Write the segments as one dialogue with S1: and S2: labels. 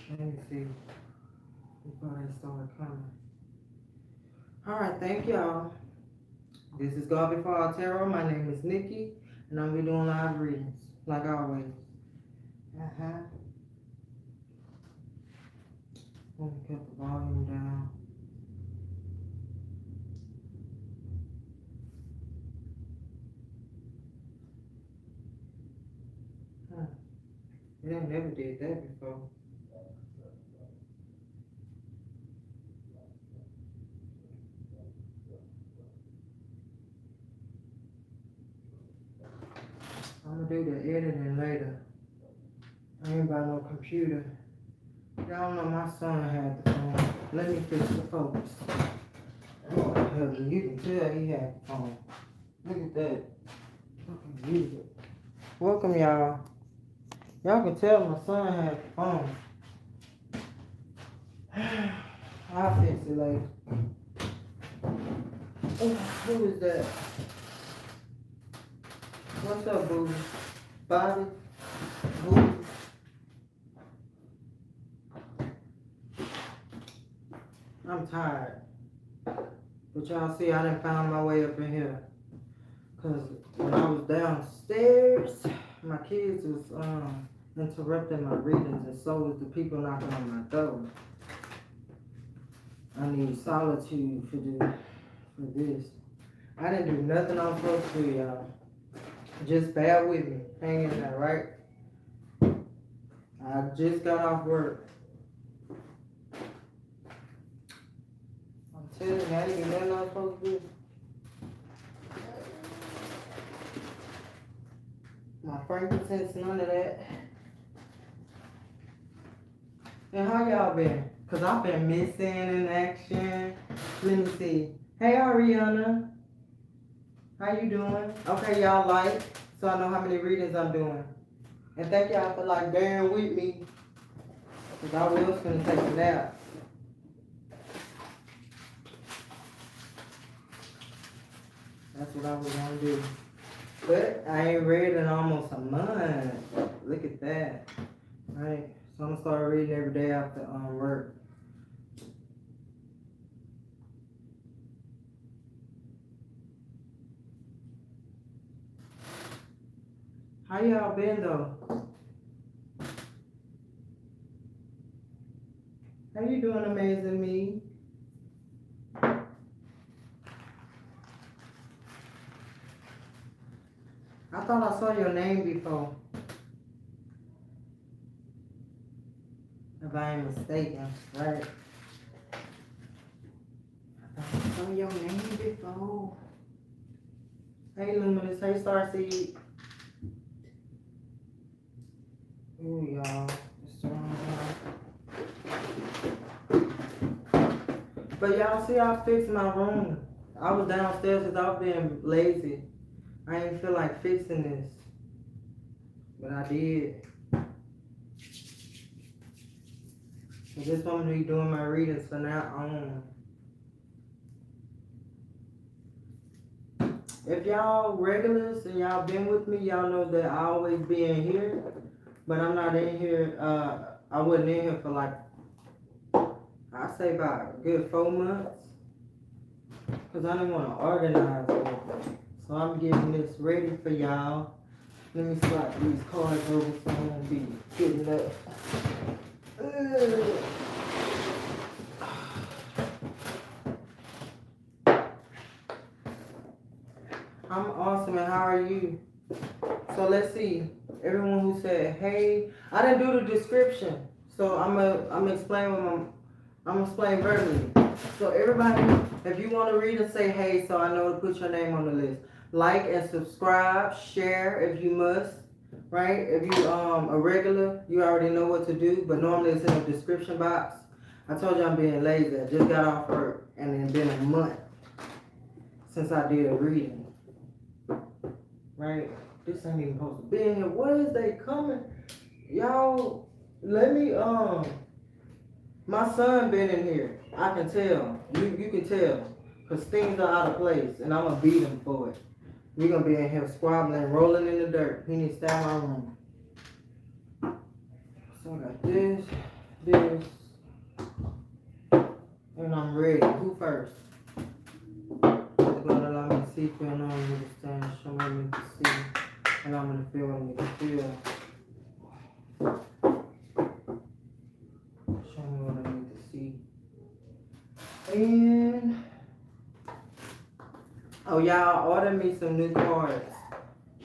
S1: Let me see before they start coming. Alright, thank y'all. This is God Before Our Tarot. My name is Nikki, and I'll be doing live readings, like always. Uh-huh. Let me cut the volume down. Huh. It ain't never did that before. I'm gonna do the editing later. I ain't buy no computer. Y'all know my son had the phone. Let me fix the focus. Oh, hell, you can tell he had the phone. Look at that. Fucking music. Welcome, y'all. Y'all can tell my son had the phone. I'll fix it later. Oh, who is that? What's up, boo? Bobby? Boo? I'm tired. But y'all see, I done found my way up in here. Because when I was downstairs, my kids was interrupting my readings, and so was the people knocking on my door. I need solitude for this. I didn't do nothing I'm supposed to do, y'all. Just bear with me. Hang in there, right? I just got off work. I'm telling you, I didn't do nothing I'm supposed to do. My frankincense, none of that. And how y'all been? Cause I've been missing in action. Let me see. Hey Ariana, how you doing? Okay, y'all like, so I know how many readings I'm doing. And thank y'all for like bearing with me. Cause I was gonna take a nap. That's what I was gonna do. But I ain't read in almost a month. Look at that. Right. So I'm gonna start reading every day after work. How y'all been though? How you doing, Amazing Me? I thought I saw your name before. If I ain't mistaken, right? I thought I saw your name before. Hey Luminous, hey Starseed. Ooh, y'all. It's strong, but y'all see, I fixed my room. I was downstairs because I've been lazy. I didn't feel like fixing this, but I did. So this one be doing my readings from now on. If y'all regulars and y'all been with me, y'all know that I always be in here, but I'm not in here. I wasn't in here for like, I say about a good 4 months, because I didn't want to organize it. So I'm getting this ready for y'all. Let me slide these cards over so I won't be getting up. I'm awesome, and how are you? So let's see. Everyone who said hey, I didn't do the description, so I'm gonna explain what I'm gonna explain verbally. So everybody, if you want to read and say hey, so I know to put your name on the list. Like and subscribe, share if you must. Right? If you a regular, you already know what to do, but normally it's in the description box. I told you I'm being lazy. I just got off work, and it's been a month since I did a reading. Right? This ain't even supposed to be in here. What is they coming? Y'all, let me, my son been in here. I can tell. You can tell. Because things are out of place, and I'm going to beat him for it. We're going to be in here squabbling, rolling in the dirt. He needs to stay in my room. So I got this. this, and I'm ready. Who first? God allow me to see, feel, know, and understand. Show me what I need to see. Allow me to feel what I need to feel. Show me what I need to see. And oh, y'all ordered me some new cards,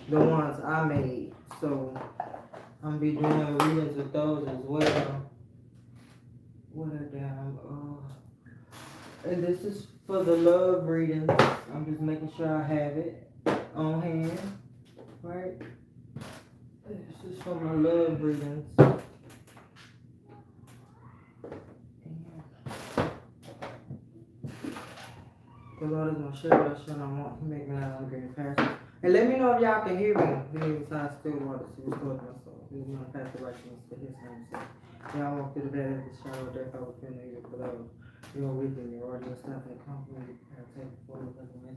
S1: the ones I made. So I'm be doing readings with those as well. What a damn. And this is for the love readings. I'm just making sure I have it on hand, right? This is for my love readings. The Lord is my shepherd, I shall not want. He make me lie down in green pastures. And let me know if y'all can hear me. He leads me beside still waters. He restores my soul. He leads me on the path of righteousness for his name's sake. Y'all walk through the valley of the shadow of death, I will fear no evil, for thou you are with me. Your rod and your staff and comfort me. I take before me, blessing me.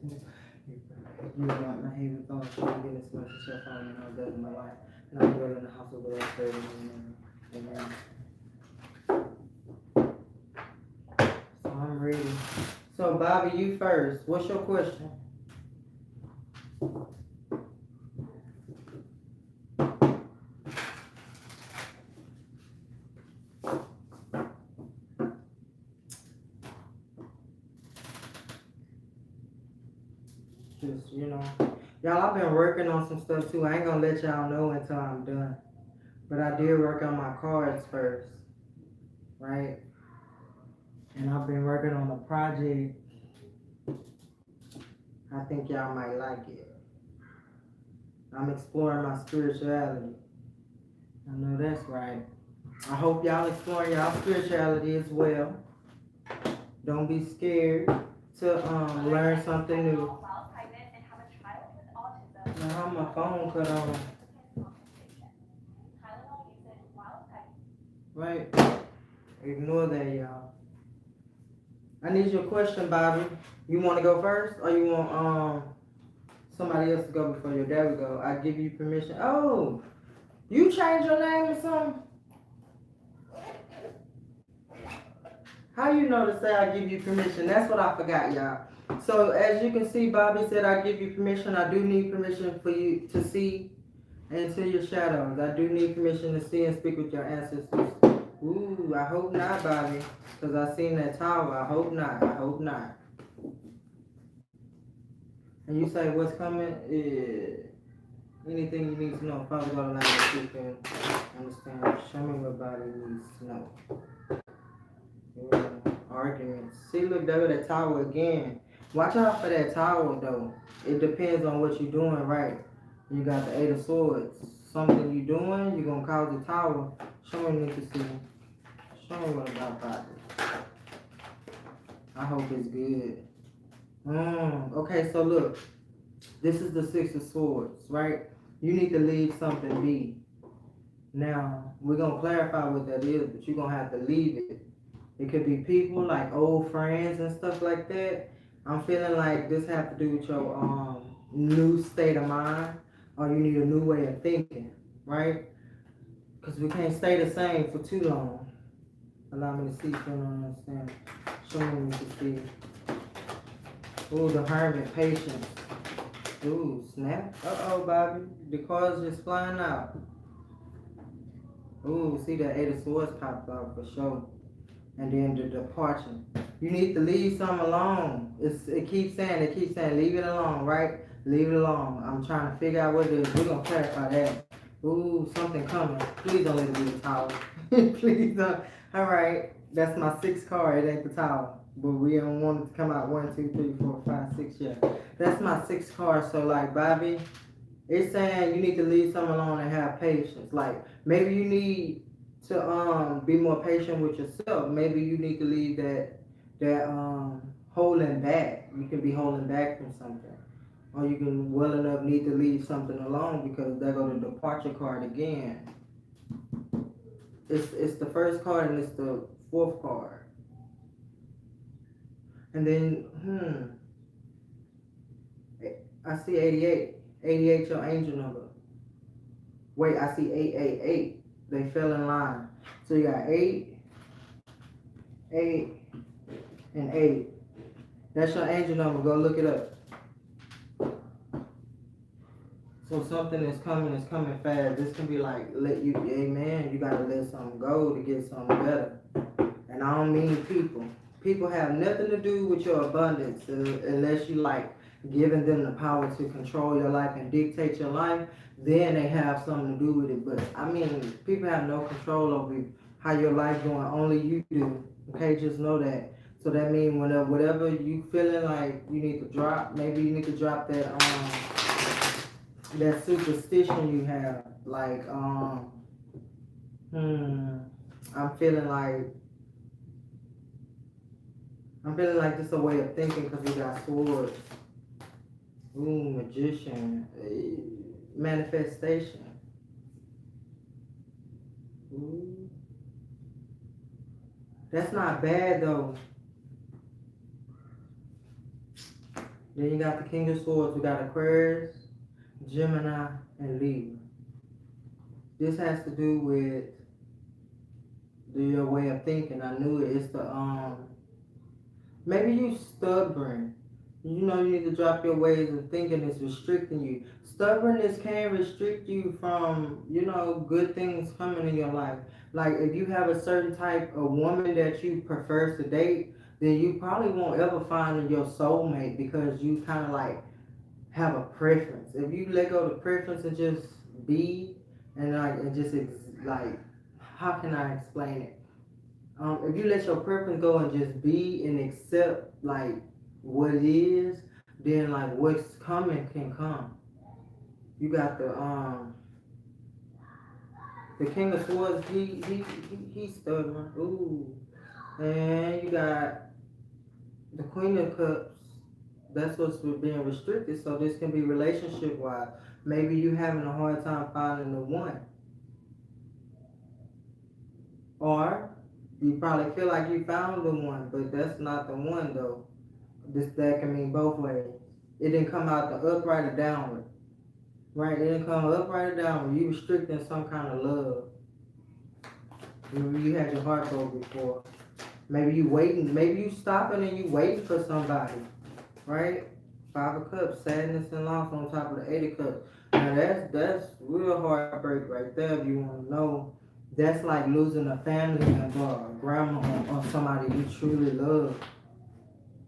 S1: You are not my haven, thought, surely goodness, mercy shall follow me all the days of my life. And I will dwell in the house of the Lord forever and ever. Amen. So I'm ready. So Bobby, you first. What's your question? Just, y'all, I've been working on some stuff too. I ain't gonna let y'all know until I'm done. But I did work on my cards first, right? And I've been working on a project. I think y'all might like it. I'm exploring my spirituality. I know that's right. I hope y'all exploring y'all spirituality as well. Don't be scared to learn something new. Now how my phone cut on. Right? Ignore that, y'all. I need your question, Bobby. You want to go first, or you want somebody else to go before you? There we go. I give you permission. Oh, you changed your name or something? How you know to say I give you permission? That's what I forgot, y'all. So as you can see, Bobby said I give you permission. I do need permission for you to see into your shadows. I do need permission to see and speak with your ancestors. Ooh, I hope not, Bobby. Because I seen that tower. I hope not. I hope not. And you say what's coming? Anything you need to know. Father God, allow me to speak and understand. Show me what Bobby needs to know. Arguments. See, look, there go that tower again. Watch out for that tower, though. It depends on what you're doing, right? You got the Eight of Swords. Something you doing, you're going to cause the tower. Show me what to see. Show me what about Bobby. I hope it's good. Okay, so look. This is the Six of Swords, right? You need to leave something be. Now, we're going to clarify what that is, but you're going to have to leave it. It could be people like old friends and stuff like that. I'm feeling like this have to do with your new state of mind, or you need a new way of thinking, right? Because we can't stay the same for too long. Allow me to see, so I don't understand. Show me what you see. Ooh, the Hermit, patience. Ooh, snap. Uh-oh, Bobby. The cards just flying out. Ooh, see that Eight of Swords popped out for sure. And then the departure. You need to leave something alone. It keeps saying, leave it alone, right? Leave it alone. I'm trying to figure out what it is. We're going to clarify that. Ooh, something coming. Please don't let it be the tower. Please don't. All right. That's my 6th card. It ain't the tower. But we don't want it to come out 1, 2, 3, 4, 5, 6 yet. That's my 6th card. So, like, Bobby, it's saying you need to leave something alone and have patience. Like, maybe you need to be more patient with yourself. Maybe you need to leave that holding back. You can be holding back from something. Or you can well enough need to leave something alone, because there go the departure card again. It's the 1st card and it's the 4th card. And then, I see 88. 88 your angel number. Wait, I see 888. They fell in line. So you got 8, 8 and 8. That's your angel number. Go look it up. So something is coming fast. This can be like, let you, amen, you gotta let something go to get something better. And I don't mean people. People have nothing to do with your abundance unless you like giving them the power to control your life and dictate your life. Then they have something to do with it. But I mean, people have no control over how your life going. Only you do. Okay, just know that. So that means whatever you feeling like you need to drop, maybe you need to drop that superstition you have. Like I'm feeling like this a way of thinking because we got swords. Ooh, magician. Manifestation. Ooh. That's not bad though. Then you got the King of Swords. We got Aquarius, Gemini, and Libra. This has to do with your way of thinking. I knew it. It's the maybe you stubborn. You know you need to drop your ways of thinking. It's restricting you. Stubbornness can restrict you from, good things coming in your life. Like if you have a certain type of woman that you prefer to date, then you probably won't ever find your soulmate because you kind of like have a preference. If you let go of the preference and just be like, how can I explain it? If you let your preference go and just be and accept like what it is, then like what's coming can come. You got the King of Swords. He's stubborn. Ooh, and you got the Queen of Cups. That's what's being restricted. So this can be relationship wise. Maybe you having a hard time finding the one, or you probably feel like you found the one, but that's not the one though. That can mean both ways. It didn't come out the upright or downward. Right? It didn't come upright or downward. You restricting some kind of love. Maybe you had your heart broke before. Maybe you waiting. Maybe you stopping and you waiting for somebody. Right? 5 of Cups, sadness and loss on top of the 8 of Cups. Now that's real heartbreak right there. If you want to know, that's like losing a family member, or a grandma, or somebody you truly love.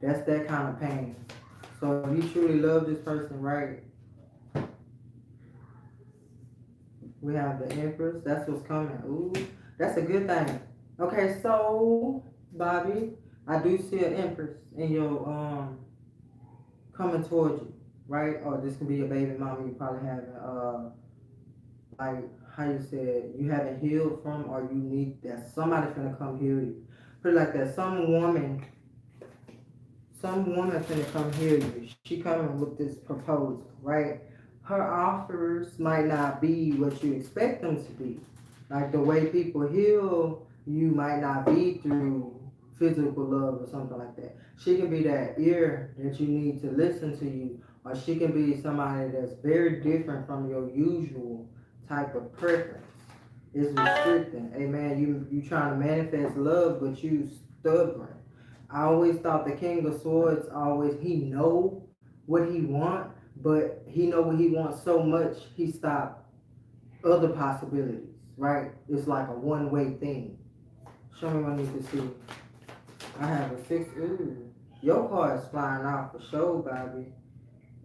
S1: That's that kind of pain. So if you truly love this person, right? We have the Empress. That's what's coming. Ooh, that's a good thing. Okay, so Bobby, I do see an Empress in your coming towards you, right? Or this could be your baby mama. You probably haven't like how you said you haven't healed from, or you need that somebody finna come heal you. Put it like that. Some woman finna come heal you. She coming with this proposal, right? Her offers might not be what you expect them to be. Like the way people heal you might not be through physical love or something like that. She can be that ear that you need to listen to you, or she can be somebody that's very different from your usual type of preference. It's restricting. Amen. You trying to manifest love, but you stubborn. I always thought the King of Swords he know what he want, but he know what he wants so much he stopped other possibilities. Right? It's like a one-way thing. Show me what I need to see. I have a 6. Ooh, your card is flying out for sure, Bobby.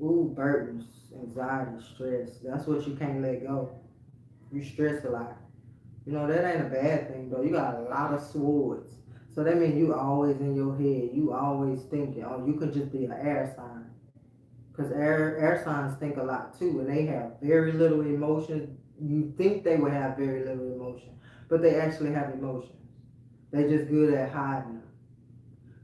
S1: Ooh, burdens, anxiety, stress. That's what you can't let go. You stress a lot. That ain't a bad thing though. You got a lot of swords. So that means you always in your head. You always thinking. Oh, you could just be an air sign. Because air signs think a lot too. And they have very little emotion. You think they would have very little emotion. But they actually have emotions. They just good at hiding them.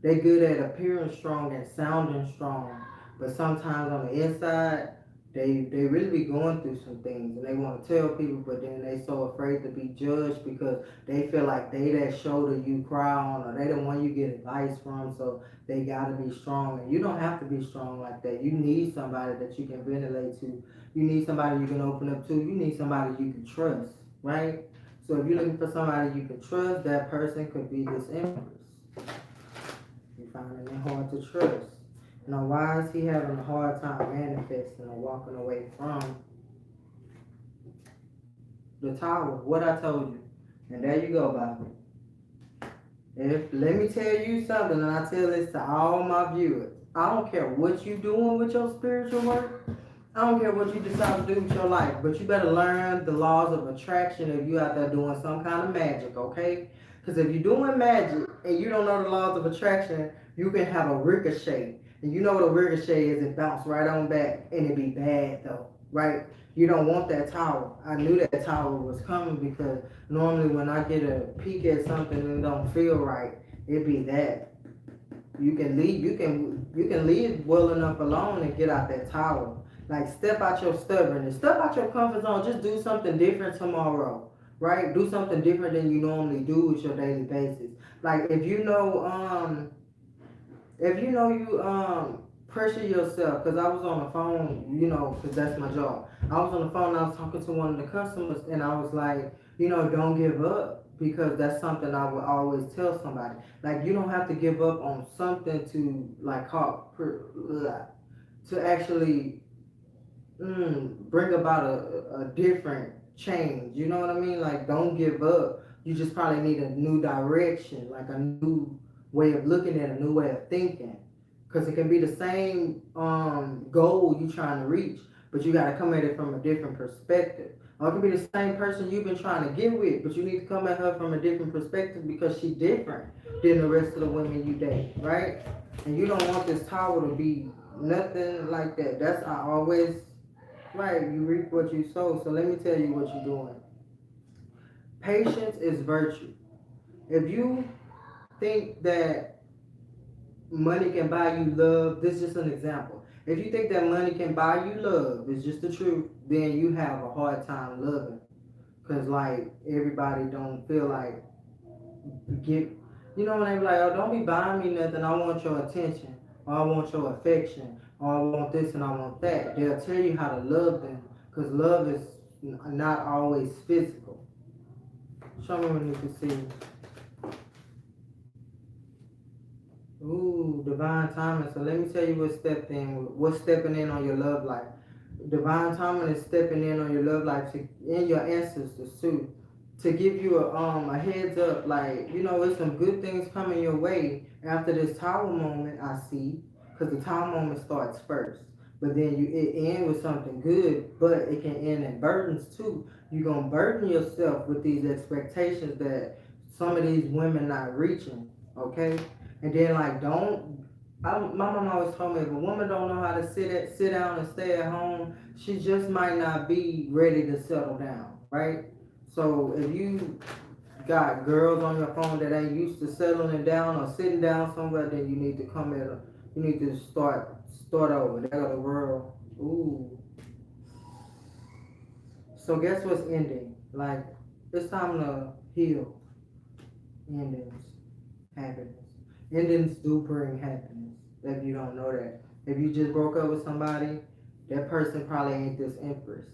S1: They good at appearing strong and sounding strong. But sometimes on the inside, they really be going through some things and they want to tell people, but then they so afraid to be judged because they feel like they that shoulder you cry on, or they the one you get advice from, so they gotta be strong. And you don't have to be strong like that. You need somebody that you can ventilate to. You need somebody you can open up to. You need somebody you can trust, right? So if you're looking for somebody you can trust, that person could be this Empress. finding it hard to trust. Now, why is he having a hard time manifesting or walking away from the tower? What I told you. And there you go, Bobby. Let me tell you something, and I tell this to all my viewers. I don't care what you doing with your spiritual work. I don't care what you decide to do with your life, but you better learn the laws of attraction if you out there doing some kind of magic, okay? Because if you're doing magic and you don't know the laws of attraction, you can have a ricochet. And you know what a ricochet is, it bounce right on back, and it be bad though, right? You don't want that tower. I knew that tower was coming because normally when I get a peek at something and it don't feel right, it be that. You can leave well enough alone and get out that tower. Like step out your stubbornness, step out your comfort zone, just do something different tomorrow. Right? Do something different than you normally do with your daily basis. Like if you you pressure yourself, because I was on the phone, because that's my job. I was on the phone and I was talking to one of the customers and I was like, don't give up, because that's something I would always tell somebody. Like you don't have to give up on something to actually bring about a different change. You know what I mean? Like don't give up. You just probably need a new direction, like a new way of looking at it, a new way of thinking. Because it can be the same goal you're trying to reach, but you got to come at it from a different perspective. Or it can be the same person you've been trying to get with, but you need to come at her from a different perspective because she's different than the rest of the women you date, right? And you don't want this tower to be nothing like that. That's I always, right, you reap what you sow. So let me tell you what you're doing. Patience is virtue. If you think that money can buy you love, this is just an example. If you think that money can buy you love, it's just the truth, then you have a hard time loving. Because, like, everybody don't feel like, when they be like, oh, don't be buying me nothing, I want your attention, or I want your affection, or I want this and I want that. They'll tell you how to love them, because love is not always physical. Show me when you can see. Ooh, divine timing. So let me tell you what's stepping in on your love life. Divine timing is stepping in on your love life and your ancestors too, to give you a heads up. Like it's some good things coming your way after this tower moment. I see, because the tower moment starts first, but then it ends with something good, but it can end in burdens too. You're gonna burden yourself with these expectations that some of these women not reaching. Okay. And then my mom always told me if a woman don't know how to sit down and stay at home, she just might not be ready to settle down, right? So if you got girls on your phone that ain't used to settling down or sitting down somewhere, then you need to you need to start over. There go the world. Ooh. So guess what's ending? Like it's time to heal. Endings, happiness. Endings do bring happiness. If you don't know that. If you just broke up with somebody, that person probably ain't this empress.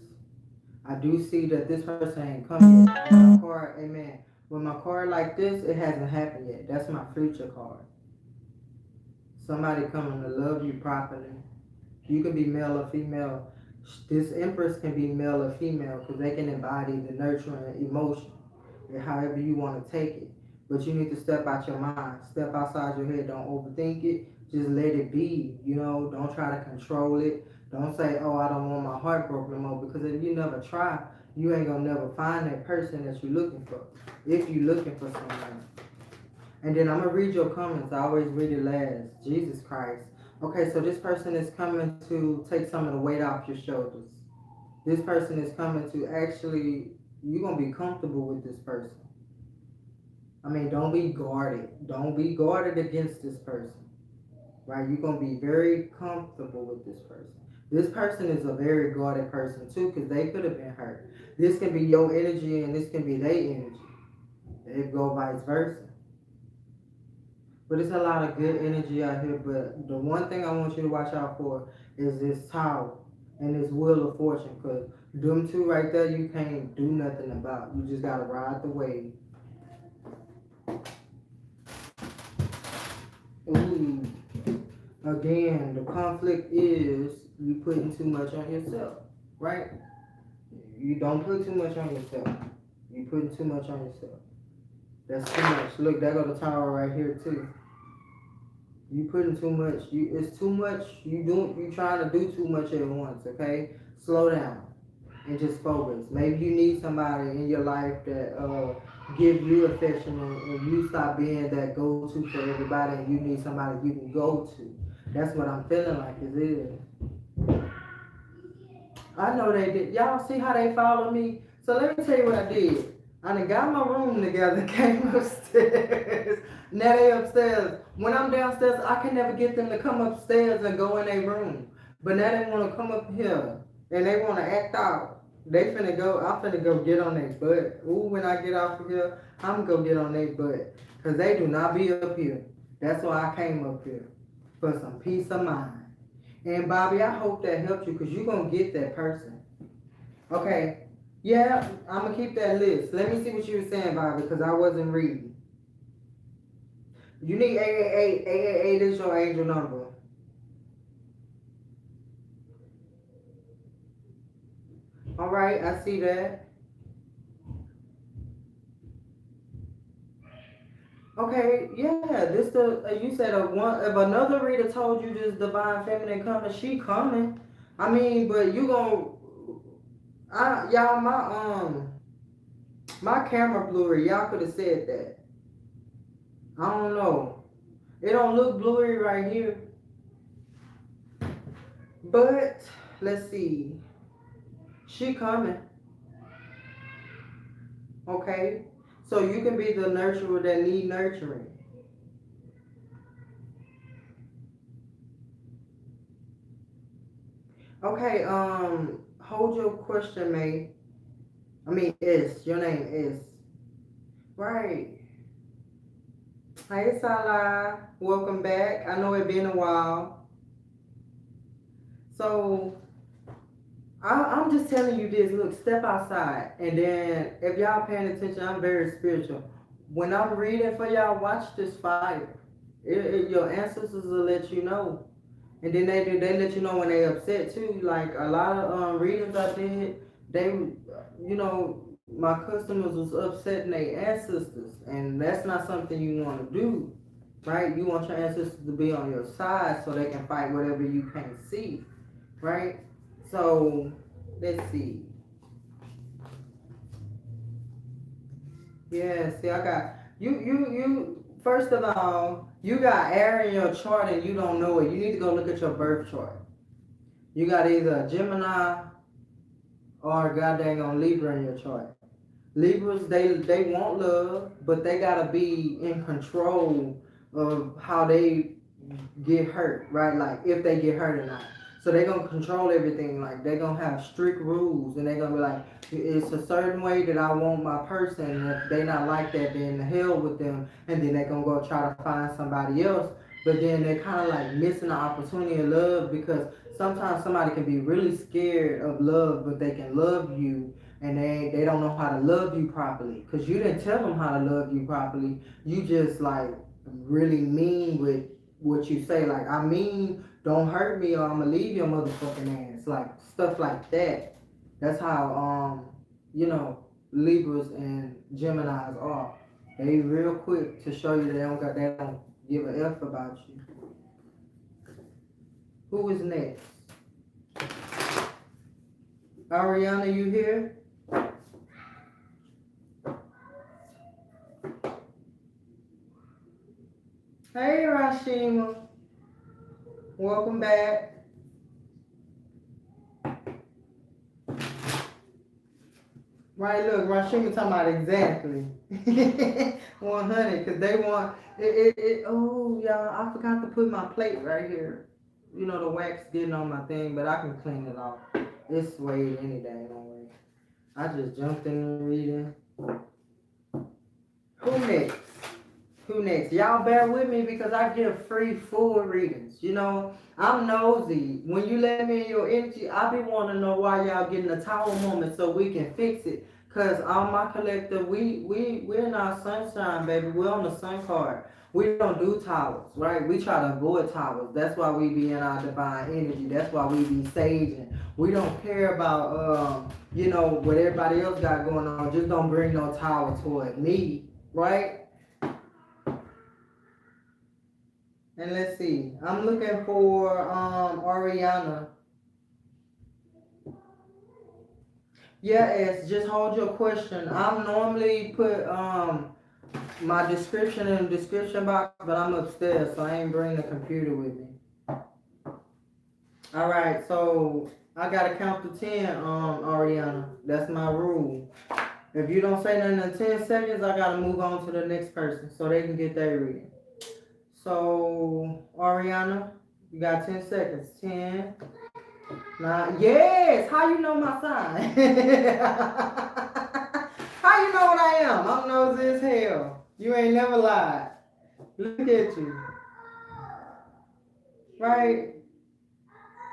S1: I do see that this person ain't come yet. My card, amen. With my card like this, it hasn't happened yet. That's my future card. Somebody coming to love you properly. You can be male or female. This empress can be male or female because they can embody the nurturing emotion, however you want to take it. But you need to step out your mind, step outside your head. Don't overthink it. Just let it be. Don't try to control it. Don't say, oh, I don't want my heart broken no more. Because if you never try, you ain't going to never find that person that you're looking for. If you're looking for someone. And then I'm going to read your comments. I always read it last. Jesus Christ. Okay, so this person is coming to take some of the weight off your shoulders. This person is coming to actually, you're going to be comfortable with this person. I mean, don't be guarded. Don't be guarded against this person. Right? You're going to be very comfortable with this person. This person is a very guarded person too, because they could have been hurt. This can be your energy and this can be their energy. It go vice versa. But it's a lot of good energy out here. But the one thing I want you to watch out for is this tower and this wheel of fortune. Because them two right there, you can't do nothing about. You just got to ride the wave. Ooh. Again, the conflict is you putting too much on yourself, right? You don't put too much on yourself. You putting too much on yourself. That's too much. Look, there go the tower right here too. You putting too much. It's too much. You trying to do too much at once. Okay, slow down and just focus. Maybe you need somebody in your life that give you affection, and you stop being that go-to for everybody, and you need somebody you can go to. That's what I'm feeling like it is. I know they did. Y'all see how they follow me? So let me tell you what I did. I done got my room together, came upstairs. Now they upstairs. When I'm downstairs, I can never get them to come upstairs and go in their room. But now they want to come up here and they want to act out. They finna go, I'm finna go get on their butt. Ooh, when I get off of here, I'm gonna go get on their butt. Because they do not be up here. That's why I came up here. For some peace of mind. And Bobby, I hope that helped you because you're going to get that person. Okay. Yeah, I'm going to keep that list. Let me see what you were saying, Bobby, because I wasn't reading. You need 888. 888 is your angel number. All right, I see that. Okay, yeah, this you said if another reader told you this divine feminine coming, she coming. I mean, but you y'all my camera blurry. Y'all could have said that. I don't know. It don't look blurry right here. But let's see. She coming. Okay. So you can be the nurturer that need nurturing. Okay, hold your question, May. I mean, S. Your name is. Right. Hey, Salah. Welcome back. I know it's been a while. So, I'm just telling you this. Look, step outside. And then, if y'all paying attention, I'm very spiritual. When I'm reading for y'all, watch this fire. Your ancestors will let you know. And then they let you know when they upset too. Like a lot of readings I did, they, my customers was upsetting their ancestors, and that's not something you want to do, right? You want your ancestors to be on your side so they can fight whatever you can't see, right? So let's see. Yeah, see, I got you. First of all, you got air in your chart and you don't know it. You need to go look at your birth chart. You got either a Gemini or a goddamn on Libra in your chart. Libras, they want love, but they gotta be in control of how they get hurt, right? Like if they get hurt or not. So they're gonna control everything. Like they're gonna have strict rules, and they're gonna be like, it's a certain way that I want my person. If they not like that, then the hell with them. And then they're gonna go try to find somebody else. But then they're kind of like missing the opportunity of love, because sometimes somebody can be really scared of love, but they can love you, and they don't know how to love you properly, because you didn't tell them how to love you properly. You just like really mean with what you say. Like, I mean, don't hurt me or I'm gonna leave your motherfucking ass. Like stuff like that. That's how Libras and Geminis are. They real quick to show you they don't give a F about you. Who is next? Ariana, you here? Hey, Rashima. Welcome back. Right, look, Rashima talking about exactly 100, because they want it. Oh, y'all, I forgot to put my plate right here. You know, the wax getting on my thing, but I can clean it off. It's weighed any day, don't worry. I just jumped in the reading. Who next? Who next? Y'all bear with me because I give free full readings. You know, I'm nosy. When you let me in your energy, I be wanting to know why y'all getting a tower moment so we can fix it. Cause on my collective, we're in our sunshine, baby. We're on the sun card. we don't do towers, right? We try to avoid towers. That's why we be in our divine energy. That's why we be saging. We don't care about, what everybody else got going on. Just don't bring no tower toward me, right? And let's see. I'm looking for Ariana. Yes, just hold your question. I'm normally put my description in the description box, but I'm upstairs, so I ain't bring the computer with me. All right, so I gotta count to 10, Ariana. That's my rule. If you don't say nothing in 10 seconds, I gotta move on to the next person so they can get their reading. So, Ariana, you got 10 seconds. 10, 9. Yes! How you know my sign? How you know what I am? I'm nosy as hell. You ain't never lied. Look at you. Right?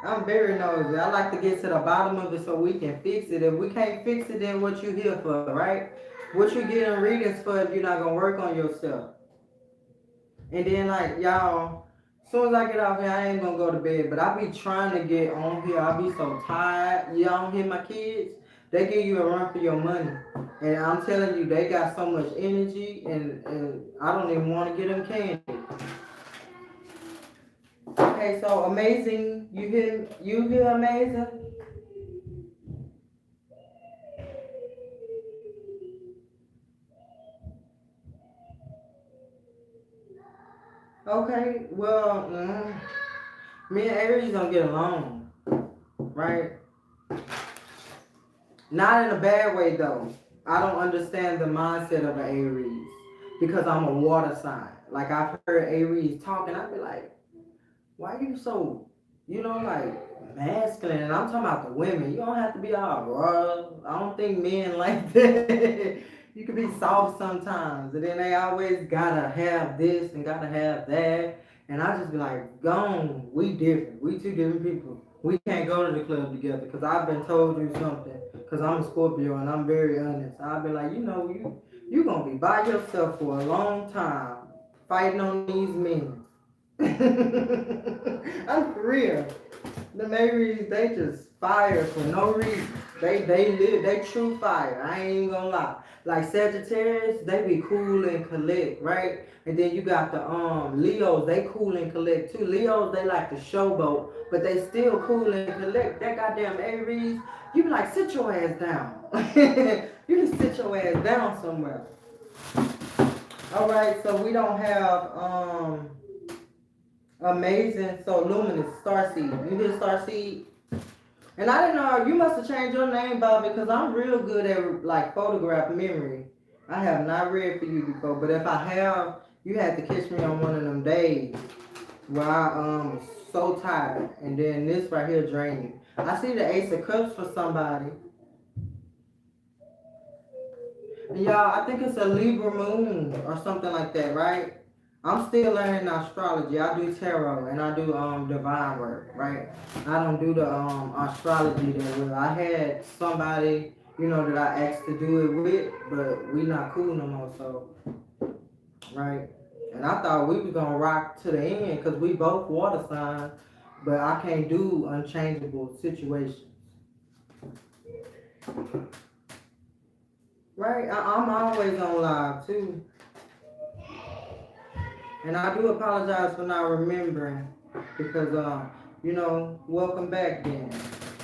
S1: I'm very nosy. I like to get to the bottom of it so we can fix it. If we can't fix it, then what you here for, right? What you getting readings for if you're not going to work on yourself? And then, like, y'all, as soon as I get off here, I ain't going to go to bed. But I be trying to get on here. I be so tired. Y'all don't hear my kids? They give you a run for your money. And I'm telling you, they got so much energy. And I don't even want to get them candy. Okay, so amazing. You hear amazing? Okay, well, me and Aries don't get along, right? Not in a bad way though. I don't understand the mindset of an Aries because I'm a water sign. Like I've heard Aries talking, I'd be like, why are you so, like masculine? And I'm talking about the women. You don't have to be all raw. I don't think men like that. You can be soft sometimes. And then they always gotta have this and gotta have that. And I just be like, gone. We different. We two different people. We can't go to the club together because I've been told you something. Because I'm a Scorpio and I'm very honest. I've been like, you going to be by yourself for a long time fighting on these men. I'm for real. The Marys, they just fire for no reason. They true fire. I ain't even gonna lie. Like Sagittarius, they be cool and collect, right? And then you got the Leos, they cool and collect too. Leos, they like to showboat, but they still cool and collect. That goddamn Aries, you be like, sit your ass down. You can sit your ass down somewhere. All right, so we don't have amazing, so luminous, Starseed. You hear Starseed? And I didn't know, you must have changed your name, Bob, because I'm real good at like photograph memory. I have not read for you before, but if I have, you had to catch me on one of them days where I was so tired. And then this right here drained me. I see the Ace of Cups for somebody. And y'all, I think it's a Libra moon or something like that, right? I'm still learning astrology. I do tarot and I do divine work, right? I don't do the astrology that well. I had somebody, that I asked to do it with, but we not cool no more, so right? And I thought we was gonna rock to the end because we both water signs, but I can't do unchangeable situations. Right? I'm always on live too. And I do apologize for not remembering because, welcome back then.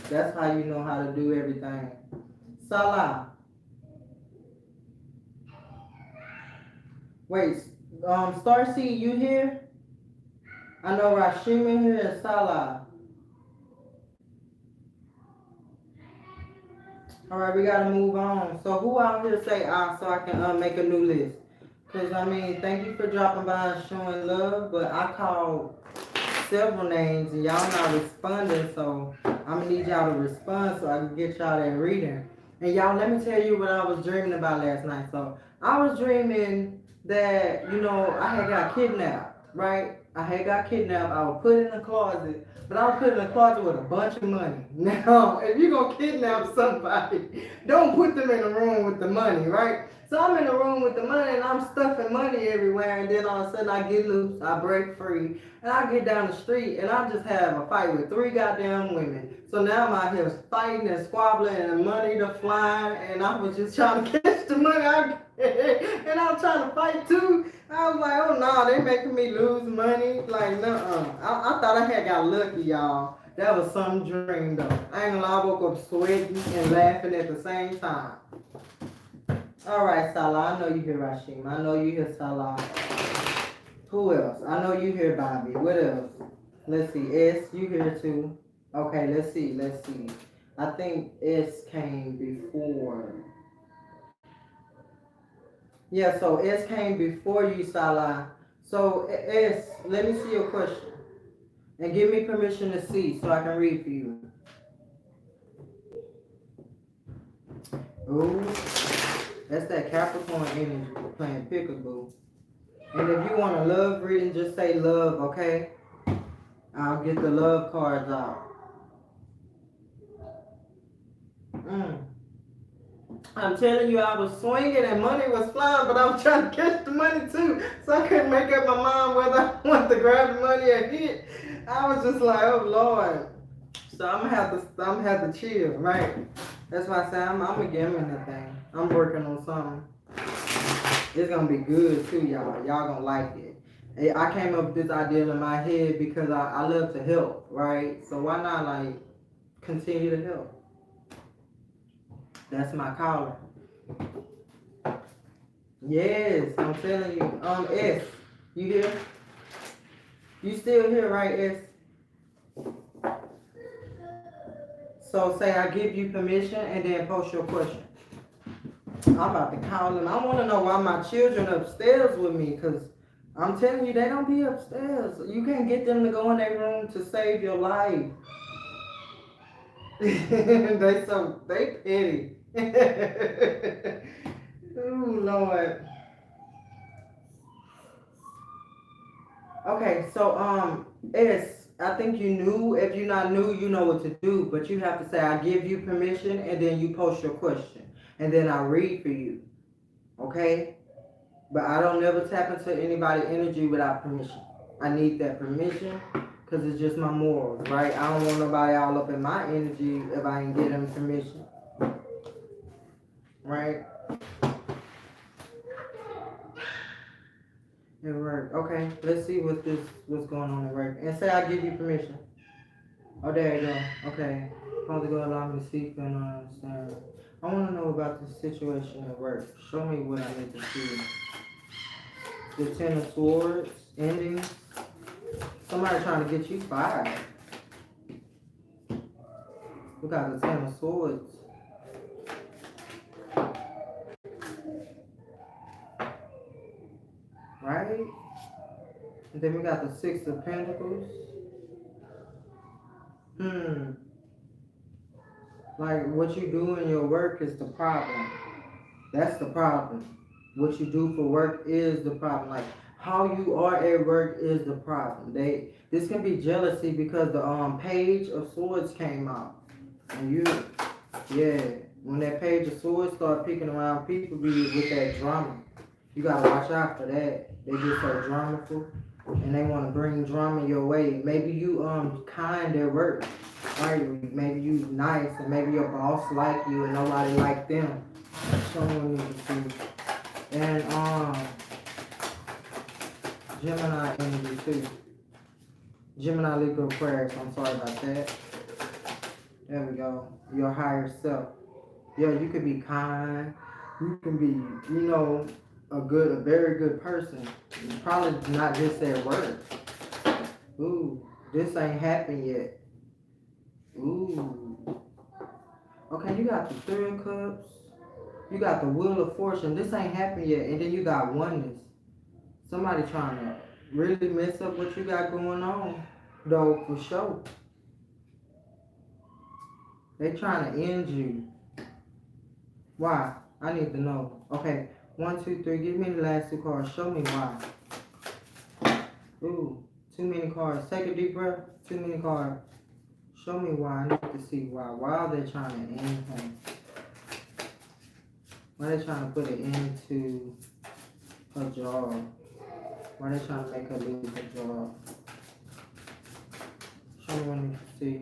S1: That's how you know how to do everything. Salah. Wait, Starseed, you here? I know Rashim in here and Salah. All right, we got to move on. So who out here say so I can make a new list? Because, thank you for dropping by and showing love, but I called several names and y'all not responding, so I'm going to need y'all to respond so I can get y'all that reading. And y'all, let me tell you what I was dreaming about last night. So I was dreaming that, I had got kidnapped, right? I had got kidnapped. I was put in a closet, but I was put in a closet with a bunch of money. Now, if you're going to kidnap somebody, don't put them in a room with the money, right? So I'm in the room with the money and I'm stuffing money everywhere, and then all of a sudden I get loose, I break free, and I get down the street and I just have a fight with 3 goddamn women. So now I'm out here fighting and squabbling and money to flying, and I was just trying to catch the money and I was trying to fight too. I was like, oh no, they making me lose money. Like, nuh-uh. I thought I had got lucky, y'all. That was some dream though. I ain't gonna lie, I woke up sweating and laughing at the same time. All right, Salah, I know you hear Rashim. I know you hear Salah. Who else? I know you hear Bobby. What else? Let's see. S, you here too. Okay, let's see. I think S came before. Yeah, so S came before you, Salah. So S, let me see your question. And give me permission to see so I can read for you. Ooh, that's that Capricorn energy playing peekaboo. And if you want a love reading, just say love, okay? I'll get the love cards out. I'm telling you, I was swinging and money was flying, but I was trying to catch the money too. So I couldn't make up my mind whether I wanted to grab the money or hit. I was just like, oh Lord. So I'm gonna have to chill, right? That's why I say I'm gonna get him in that thing. I'm working on something. It's gonna be good too, y'all. Y'all gonna like it. I came up with this idea in my head because I love to help, right? So why not like continue to help? That's my calling. Yes, I'm telling you. S, you here? You still here, right, S? So say I give you permission and then post your question. I'm about to call them. I want to know why my children upstairs with me, because I'm telling you, they don't be upstairs. You can't get them to go in their room to save your life. They petty. Ooh, Lord. Okay, so S, I think you knew. If you're not new, you know what to do. But you have to say, I give you permission, and then you post your question. And then I read for you. Okay? But I don't never tap into anybody's energy without permission. I need that permission because it's just my morals, right? I don't want nobody all up in my energy if I ain't get them permission. Right? It worked. Okay, let's see what's going on at work. And say I give you permission. Oh, there you go. Okay. Father God, allow me to seek and understand. I want to know about the situation at work. Show me what I need to see. The 10 of Swords, endings. Somebody trying to get you fired. We got the 10 of Swords. Right? And then we got the 6 of Pentacles. Like what you do in your work is the problem. That's the problem. What you do for work is the problem. Like how you are at work is the problem. This can be jealousy because the Page of Swords came out. And when that Page of Swords start picking around people with that drama. You gotta watch out for that. They get so dramaful and they wanna bring drama your way. Maybe you kind at work. Right? Maybe you nice and maybe your boss like you and nobody like them. Someone needs to see. And Gemini energy too. Gemini Libra Aquarius, I'm sorry about that. There we go. Your higher self. Yeah, you could be kind. You can be, a very good person. Probably not just at work. Ooh, this ain't happened yet. Ooh. Okay, you got the 3 of Cups. You got the Wheel of Fortune. This ain't happened yet. And then you got Oneness. Somebody trying to really mess up what you got going on, though, for sure. They trying to end you. Why? I need to know. Okay, 1, 2, 3. Give me the last 2 cards. Show me why. Ooh, too many cards. Take a deep breath. Too many cards. Show me why. I need to see why. Why are they trying to end him? Why they trying to put it into her job? Why they trying to make her lose her job? Show me when you can see.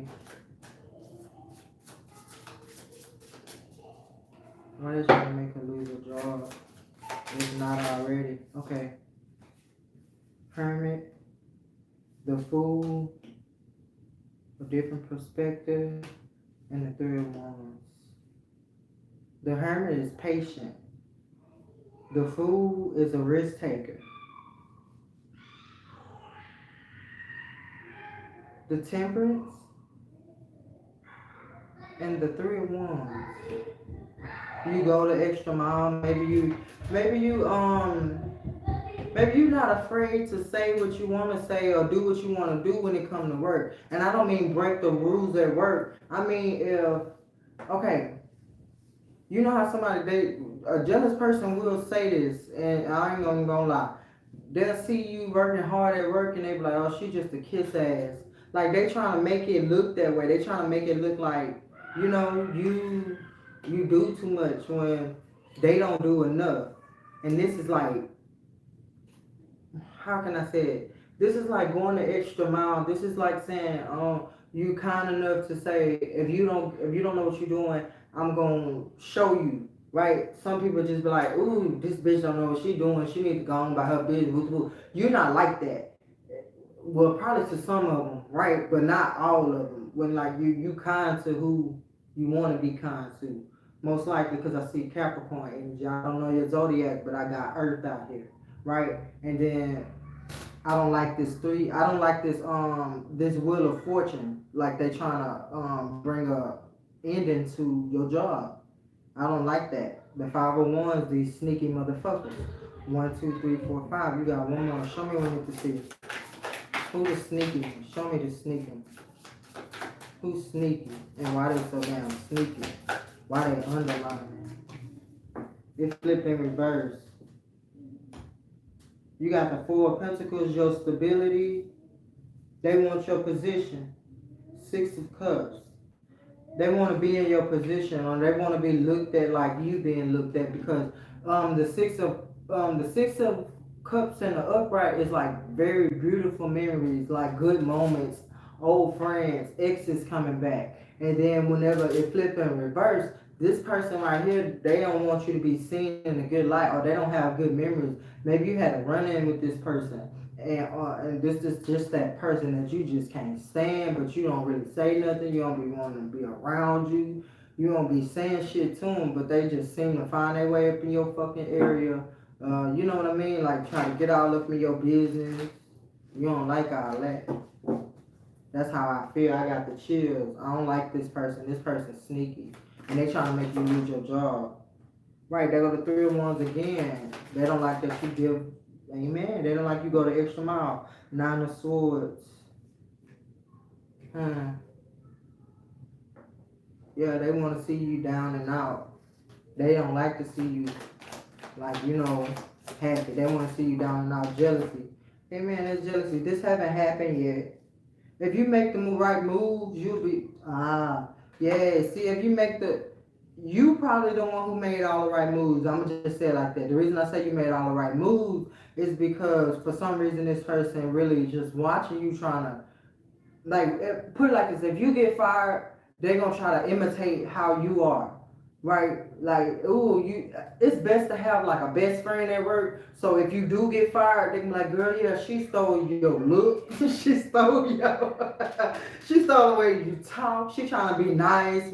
S1: Why they trying to make her lose her job? It's not already. Okay. Hermit. The Fool. A different perspective. And the Three of Wands. The Hermit is patient. The Fool is a risk taker. The Temperance and the Three of Wands. You go the extra mile. Maybe you're not afraid to say what you want to say or do what you want to do when it comes to work. And I don't mean break the rules at work. I mean okay, you know how a jealous person will say this, and I ain't gonna lie. They'll see you working hard at work and they be like, oh, she just a kiss ass. Like, they trying to make it look that way. They trying to make it look like, you know, you do too much when they don't do enough. And this is like, how can I say it? This is like going the extra mile. This is like saying, you kind enough to say, if you don't know what you're doing, I'm gonna show you. Right? Some people just be like, ooh, this bitch don't know what she doing. She need to go on by her business. You're not like that. Well, probably to some of them, right? But not all of them. When like you kind to who you want to be kind to. Most likely because I see Capricorn energy. I don't know your zodiac, but I got Earth out here, right? And then I don't like this this Wheel of Fortune. Like they trying to bring a ending to your job. I don't like that. The 501s, these sneaky motherfuckers. 1, 2, 3, 4, 5. You got one more. Show me when you can see. Who is sneaky? Show me the sneaky. Who's sneaky? And why they so damn sneaky? Why they underlying? It's flipped in reverse. You got the Four of Pentacles, your stability. They want your position. 6 of Cups. They want to be in your position, or they want to be looked at like you being looked at, because the six of cups in the upright is like very beautiful memories, like good moments, old friends, exes coming back. And then whenever it flips in reverse, this person right here, they don't want you to be seen in a good light, or they don't have good memories. Maybe you had a run-in with this person, and this is just that person that you just can't stand, but you don't really say nothing. You don't be wanting to be around you. You don't be saying shit to them, but they just seem to find their way up in your fucking area. You know what I mean? Like trying to get all up in your business. You don't like all that. That's how I feel. I got the chills. I don't like this person. This person's sneaky. And they trying to make you lose your job. Right, they go to 3 of Wands again. They don't like that you give. Amen. They don't like you go the extra mile. 9 of Swords. Yeah, they want to see you down and out. They don't like to see you, like, you know, happy. They want to see you down and out. Jealousy. Hey, man, that's jealousy. This haven't happened yet. If you make the right moves, you'll be... yeah, see, if you make you probably the one who made all the right moves. I'm going to just say it like that. The reason I say you made all the right moves is because for some reason this person really just watching you trying to, like, put it like this. If you get fired, they're going to try to imitate how you are. Right? Like, it's best to have like a best friend at work. So if you do get fired, they can be like, girl, yeah, she stole your look. she stole the way you talk. She trying to be nice.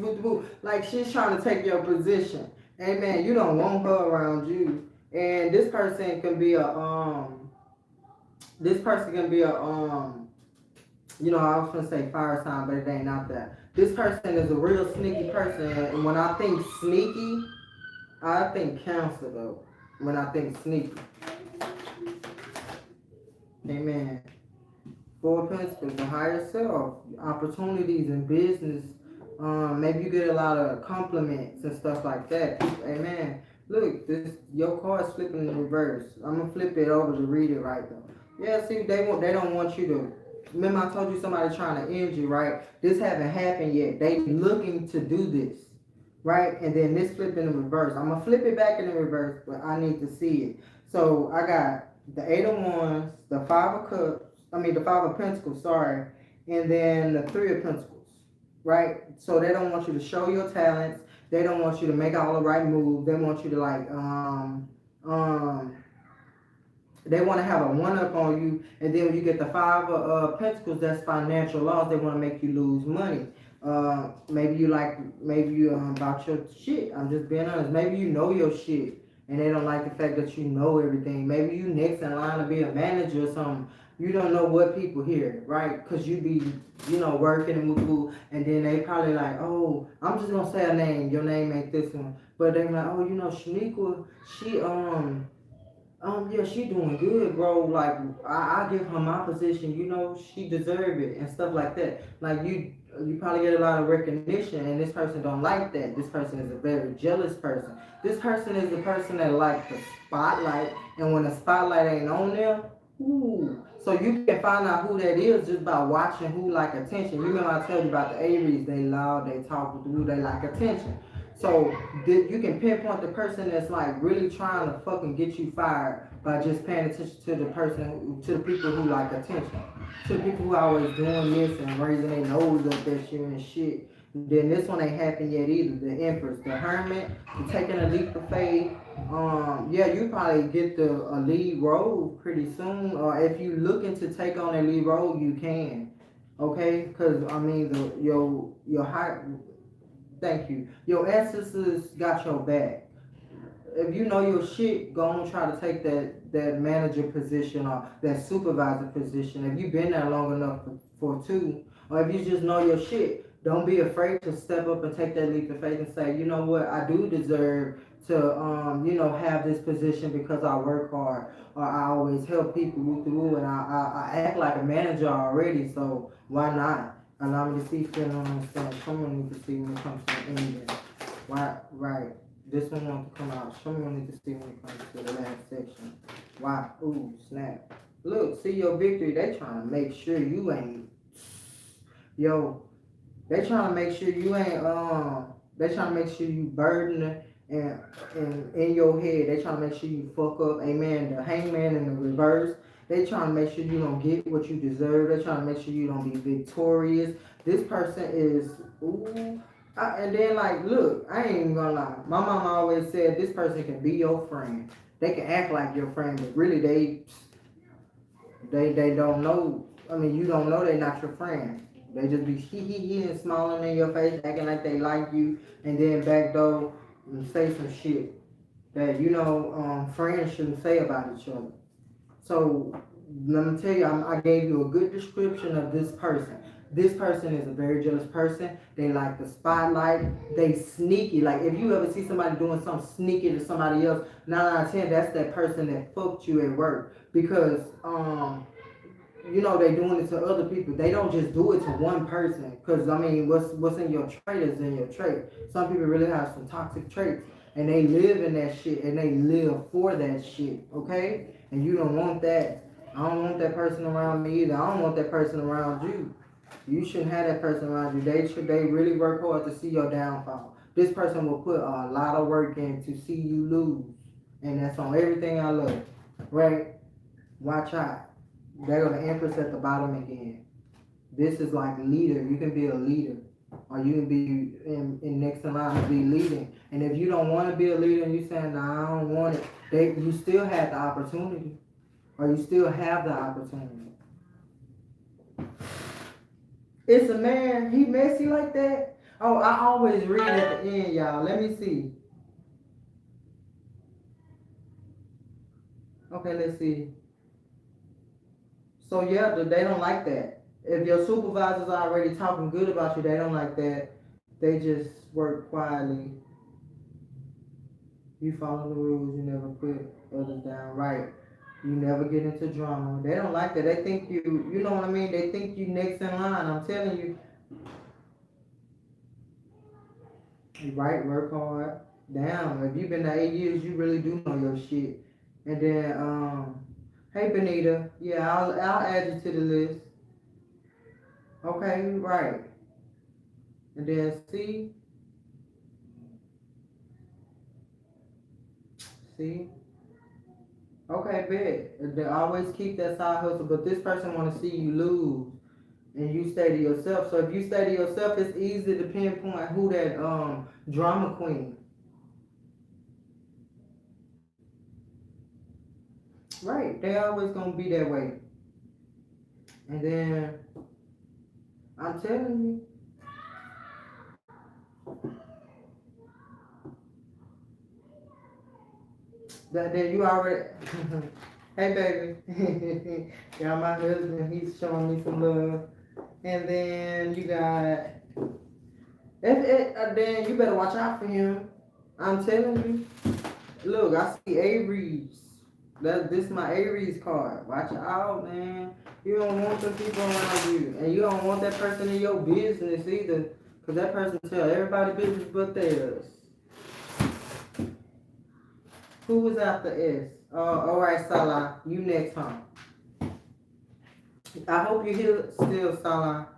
S1: Like, she's trying to take your position. Amen. You don't want her around you. And this person can be you know, I was gonna say fire sign, but it ain't out there. This person is a real sneaky person, and when I think sneaky, I think Cancer though. When I think sneaky. Amen. 4 of Pentacles, the higher self, opportunities in business. Maybe you get a lot of compliments and stuff like that. Amen. Look, your card's flipping in reverse. I'm gonna flip it over to read it right though. Yeah, see, they don't want you to. Remember I told you somebody trying to end you, right? This haven't happened yet. They looking to do this. right? And then this flip in the reverse. I'm gonna flip it back in the reverse, but I need to see it. So I got the Eight of Wands, the Five of Cups. I mean the Five of Pentacles. Sorry, and then the Three of Pentacles, right? So they don't want you to show your talents. They don't want you to make all the right moves. They want you to like um they want to have a one up on you, and then when you get the Five of Pentacles, that's financial loss. They want to make you lose money. Maybe you about your shit. I'm just being honest. Maybe you know your shit, and they don't like the fact that you know everything. Maybe you next in line to be a manager or something. You don't know what people hear, right? Cause you be, working and move, and then they probably like, oh, I'm just gonna say a name. Your name ain't this one, but they like, oh, Shaniqua, she yeah, she doing good, bro. Like, I give her my position. She deserve it and stuff like that. Like, you probably get a lot of recognition, and this person don't like that. This person is a very jealous person. This person is the person that like the spotlight, and when the spotlight ain't on them, ooh. So you can find out who that is just by watching who like attention. You remember I told you about the Aries? They loud, they talk with who they like attention. So you can pinpoint the person that's like really trying to fucking get you fired by just paying attention to the person, to the people who like attention, to the people who always doing this and raising their nose up at you and shit. Then this one ain't happened yet either. The Empress, the Hermit, taking a leap of faith. Yeah, you probably get a lead role pretty soon, or if you looking to take on a lead role, you can. Okay, because I mean your high. Thank you. Your ancestors got your back. If you know your shit, go on try to take that manager position or that supervisor position. If you've been there long enough for two, or if you just know your shit, don't be afraid to step up and take that leap of faith and say, you know what, I do deserve to have this position because I work hard or I always help people through and I act like a manager already, so why not? Allow me to see, feel, and understand. Someone needs to see when it comes to the ending. Why? Right. This one wants to come out. Someone needs to see when it comes to the last section. Why? Ooh, snap. Look, see your victory. They trying to make sure you ain't. Yo, they trying to make sure you ain't. They trying to make sure you burden and in your head. They trying to make sure you fuck up. Amen. The Hangman in the reverse. They trying to make sure you don't get what you deserve. They trying to make sure you don't be victorious. This person is, ooh. And then like, look, I ain't even gonna lie. My mama always said this person can be your friend. They can act like your friend, but really they don't know. I mean, you don't know they not your friend. They just be hee and smiling in your face, acting like they like you, and then back door and say some shit that friends shouldn't say about each other. So let me tell you, I gave you a good description of this person. This person is a very jealous person. They like the spotlight. They sneaky. Like if you ever see somebody doing something sneaky to somebody else, 9 out of 10, that's that person that fucked you at work. Because they doing it to other people. They don't just do it to one person. Because I mean, what's in your trait is in your trait. Some people really have some toxic traits, and they live in that shit, and they live for that shit. Okay, and you don't want that. I don't want that person around me either. I don't want that person around you. You shouldn't have that person around you. They really work hard to see your downfall. This person will put a lot of work in to see you lose, and that's on everything I love. Right? Watch out. There go the Empress at the bottom again. This is like leader. You can be a leader, or you can be in next in line to be leading. And if you don't want to be a leader and you saying, "Nah, I don't want it," you still have the opportunity, or you still have the opportunity. It's a man. He messy like that. Oh, I always read at the end, y'all. Let me see. Okay, let's see. So yeah, they don't like that. If your supervisor's already talking good about you, they don't like that. They just work quietly. You follow the rules. You never put others down. Right. You never get into drama. They don't like that. They think you know what I mean? They think you next in line. I'm telling you. Right, work hard. Damn, if you've been there 8 years, you really do know your shit. And then, hey Benita, yeah, I'll add you to the list. Okay, right. And then see, See? Okay, bet. They always keep that side hustle, but this person want to see you lose, and you stay to yourself. So if you stay to yourself, it's easy to pinpoint who that drama queen. Right? They always gonna be that way. And then I'm telling you, that then you already. Hey baby, got my husband. He's showing me some love. And then you got. Then you better watch out for him. I'm telling you. Look, I see Aries. This my Aries card. Watch out, man. You don't want the people around you, and you don't want that person in your business either, cause that person tell everybody business but theirs. Who was after S? All right, Salah. You next, huh? I hope you hear still, Salah.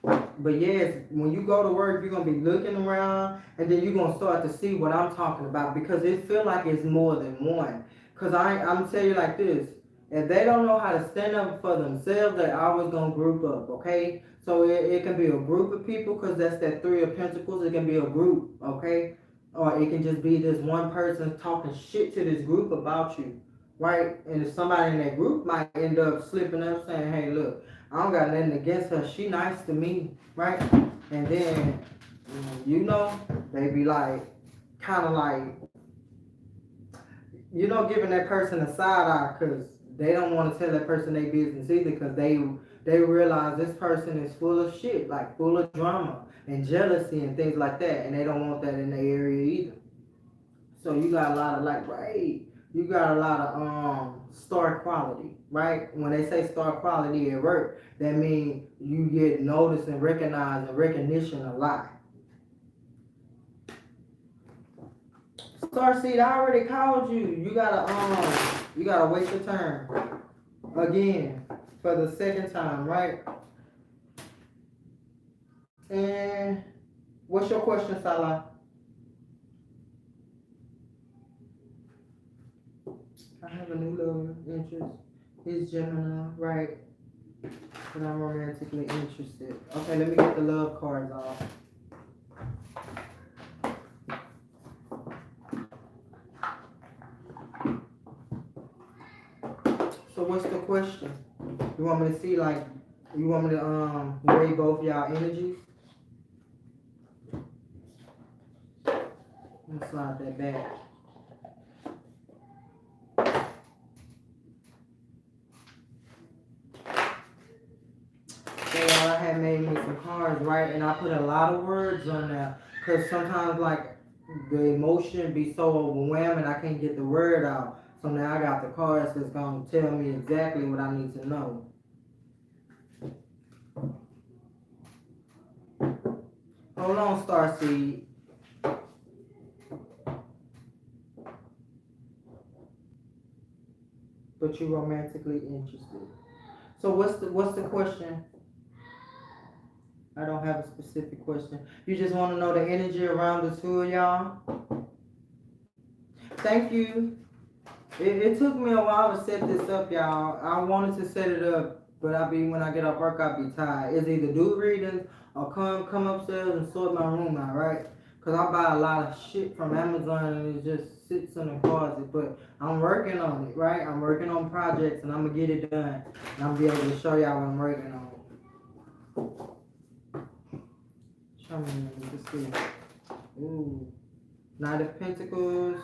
S1: But yes, when you go to work, you're gonna be looking around, and then you're gonna start to see what I'm talking about because it feel like it's more than one. Cause I'm tell you like this: if they don't know how to stand up for themselves, they always gonna group up. Okay, so it can be a group of people, cause that's that Three of Pentacles. It can be a group, okay, or it can just be this one person talking shit to this group about you, right? And if somebody in that group might end up slipping up saying, "Hey, look, I don't got nothing against her. She nice to me, right?" And then, they be like, kind of like, giving that person a side eye because they don't want to tell that person their business either because they realize this person is full of shit, like full of drama and jealousy and things like that, and they don't want that in their area either. So you got a lot of right. You got a lot of star quality, right? When they say star quality at work, that means you get noticed and recognized and recognition a lot. Starseed, I already called you. You gotta wait your turn again for the second time, right? And what's your question, Salah? I have a new love interest. He's Gemini, right? But I'm romantically interested. Okay, let me get the love cards off. So what's the question? You want me to see you want me to weigh both y'all energies? Let me slide that back. I had made me some cards, right? And I put a lot of words on there because sometimes the emotion be so overwhelming I can't get the word out. So now I got the cards that's gonna tell me exactly what I need to know. Hold on, Starseed. But you romantically interested. So what's the question? I don't have a specific question. You just want to know the energy around the two of y'all? Thank you. It took me a while to set this up, y'all. I wanted to set it up, but when I get off work, I be tired. It's either do readings or come upstairs and sort my room out, right? Because I buy a lot of shit from Amazon and it just sits in the closet. But I'm working on it, right? I'm working on projects and I'm going to get it done. And I'm going to be able to show y'all what I'm working on. Show me, let's see. Ooh. Knight of Pentacles.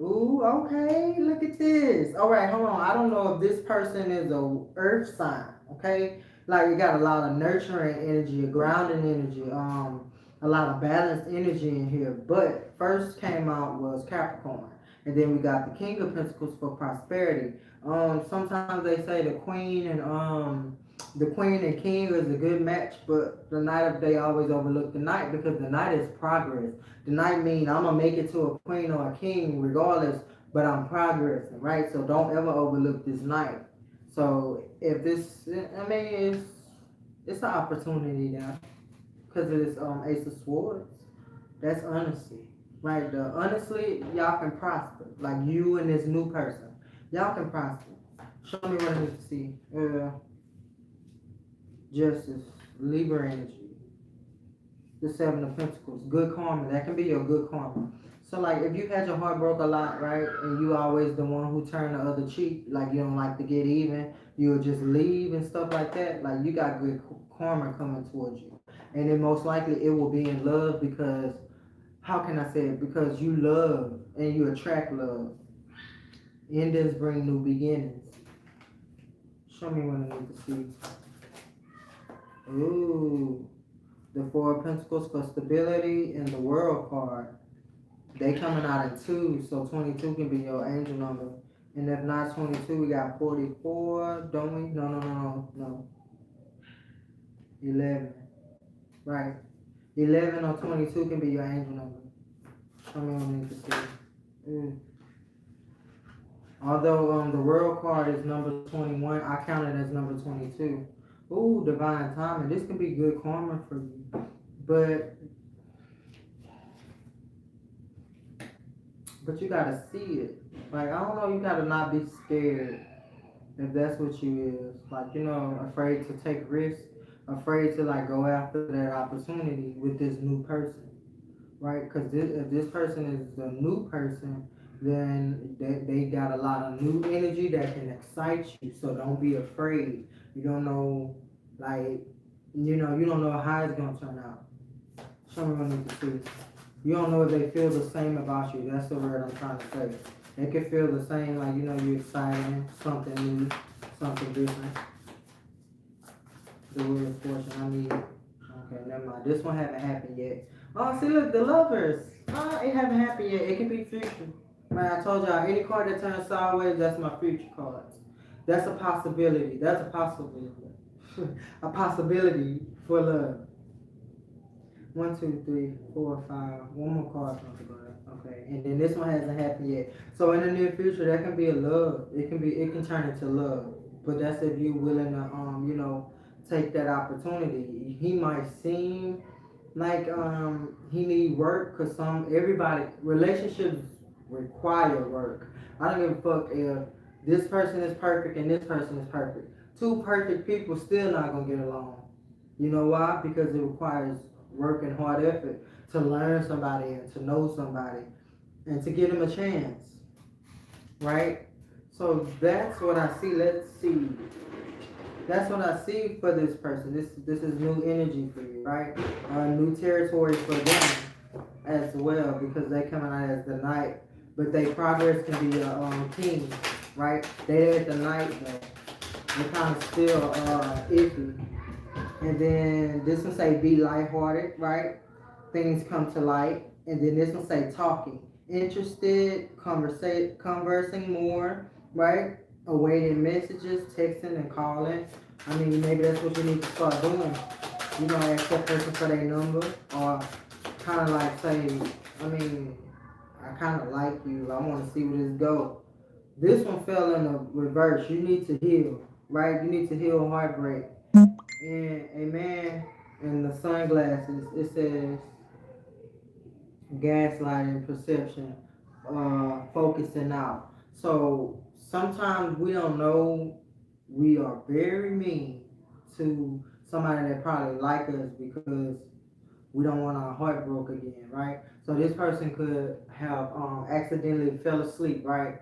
S1: Ooh, okay, look at this. All right, hold on. I don't know if this person is a earth sign, okay? Like you got a lot of nurturing energy, a grounding energy, a lot of balanced energy in here. But first came out was Capricorn. And then we got the King of Pentacles for prosperity. Sometimes they say the Queen and King is a good match, but they always overlook the Knight because the Knight is progress. The Knight means I'm gonna make it to a Queen or a King regardless, but I'm progressing, right? So don't ever overlook this Knight. So if this, it's an opportunity now because it is Ace of Swords. That's honesty. right? Honestly, y'all can prosper. Like you and this new person, y'all can prosper. Show me what I need to see. Justice, Libra energy, the Seven of Pentacles, good karma. That can be your good karma. So like if you had your heart broke a lot, right, and you always the one who turned the other cheek, like you don't like to get even, you'll just leave and stuff like that. Like you got good karma coming towards you, and then most likely it will be in love because how can I say it? Because you love and you attract love. Endings bring new beginnings. Show me what I need to see. Ooh, the Four of Pentacles for stability and the World card. They coming out in two, so 22 can be your angel number. And if not 22, we got 44, don't we? No. 11. Right. 11 or 22 can be your angel number. Show me what I need to see. Although the world card is number 21, I count it as number 22. Ooh, divine timing. This can be good karma for you. But you gotta see it. Like, I don't know, you gotta not be scared if that's what you is. Like, you know, afraid to take risks, afraid to like go after that opportunity with this new person. Right? Because if this person is a new person, then they got a lot of new energy that can excite you. So don't be afraid. You don't know, like, you don't know how it's gonna turn out. Show me what I need to see. You don't know if they feel the same about you. That's the word I'm trying to say. They can feel the same, like, you're excited, something new, something different. The word of fortune, I need. Okay, never mind. This one haven't happened yet. Oh, see, look, the lovers. It haven't happened yet. It can be future. Man, I told y'all, any card that turns sideways, that's my future cards. That's a possibility. That's a possibility. A possibility for love. 1, 2, 3, 4, 5. One more card from the bottom. Okay, and then this one hasn't happened yet. So in the near future, that can be a love. It can turn into love. But that's if you're willing to take that opportunity. He might seem like he need work because everybody relationships require work. I don't give a fuck if this person is perfect and this person is perfect. Two perfect people still not gonna get along. You know why? Because it requires work and hard effort to learn somebody and to know somebody and to give them a chance. Right? So that's what I see. Let's see. That's what I see for this person. This is new energy for you, right? New territory for them as well because they coming out as the knight, but their progress can be a king, right? They at the knight though. They're kind of still iffy. And then this one say be lighthearted, right? Things come to light. And then this one say talking, interested, conversing more, right? Awaiting messages, texting and calling. I mean, maybe that's what you need to start doing. Ask that person for their number or kind of like say, I kind of like you. I want to see where this go. This one fell in the reverse. You need to heal, right? You need to heal heartbreak. And a man in the sunglasses, it says gaslighting, perception, focusing out. So sometimes we don't know we are very mean to somebody that probably like us because we don't want our heart broke again, right? So this person could have accidentally fell asleep, right?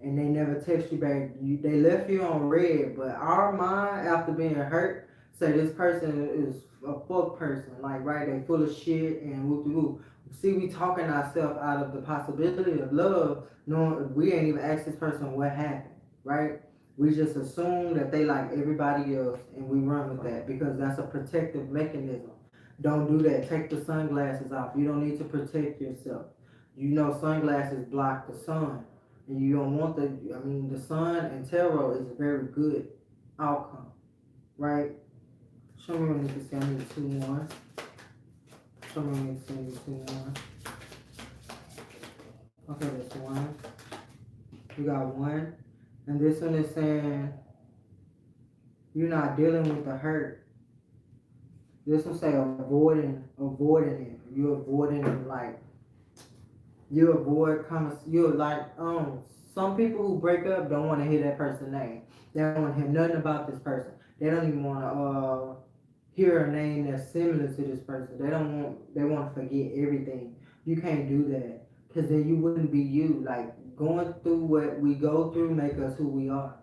S1: And they never text you back. They left you on red, but our mind after being hurt say this person is a fuck person, like right? They full of shit and whoop de whoop. See, we talking ourselves out of the possibility of love, knowing we ain't even asked this person what happened, right? We just assume that they like everybody else, and we run with that because that's a protective mechanism. Don't do that. Take the sunglasses off. You don't need to protect yourself. Sunglasses block the sun. And you don't want the sun and tarot is a very good outcome, right? Show me when you can see. I need 2 more. Show me when you can see 2 more. Okay, that's 1. We got 1. And this one is saying you're not dealing with the hurt. This one say avoiding it. You're avoiding like You avoid you like some people who break up don't want to hear that person's name. They don't want to hear nothing about this person. They don't even want to hear a name that's similar to this person. They want to forget everything. You can't do that because then you wouldn't be you. Like going through what we go through make us who we are.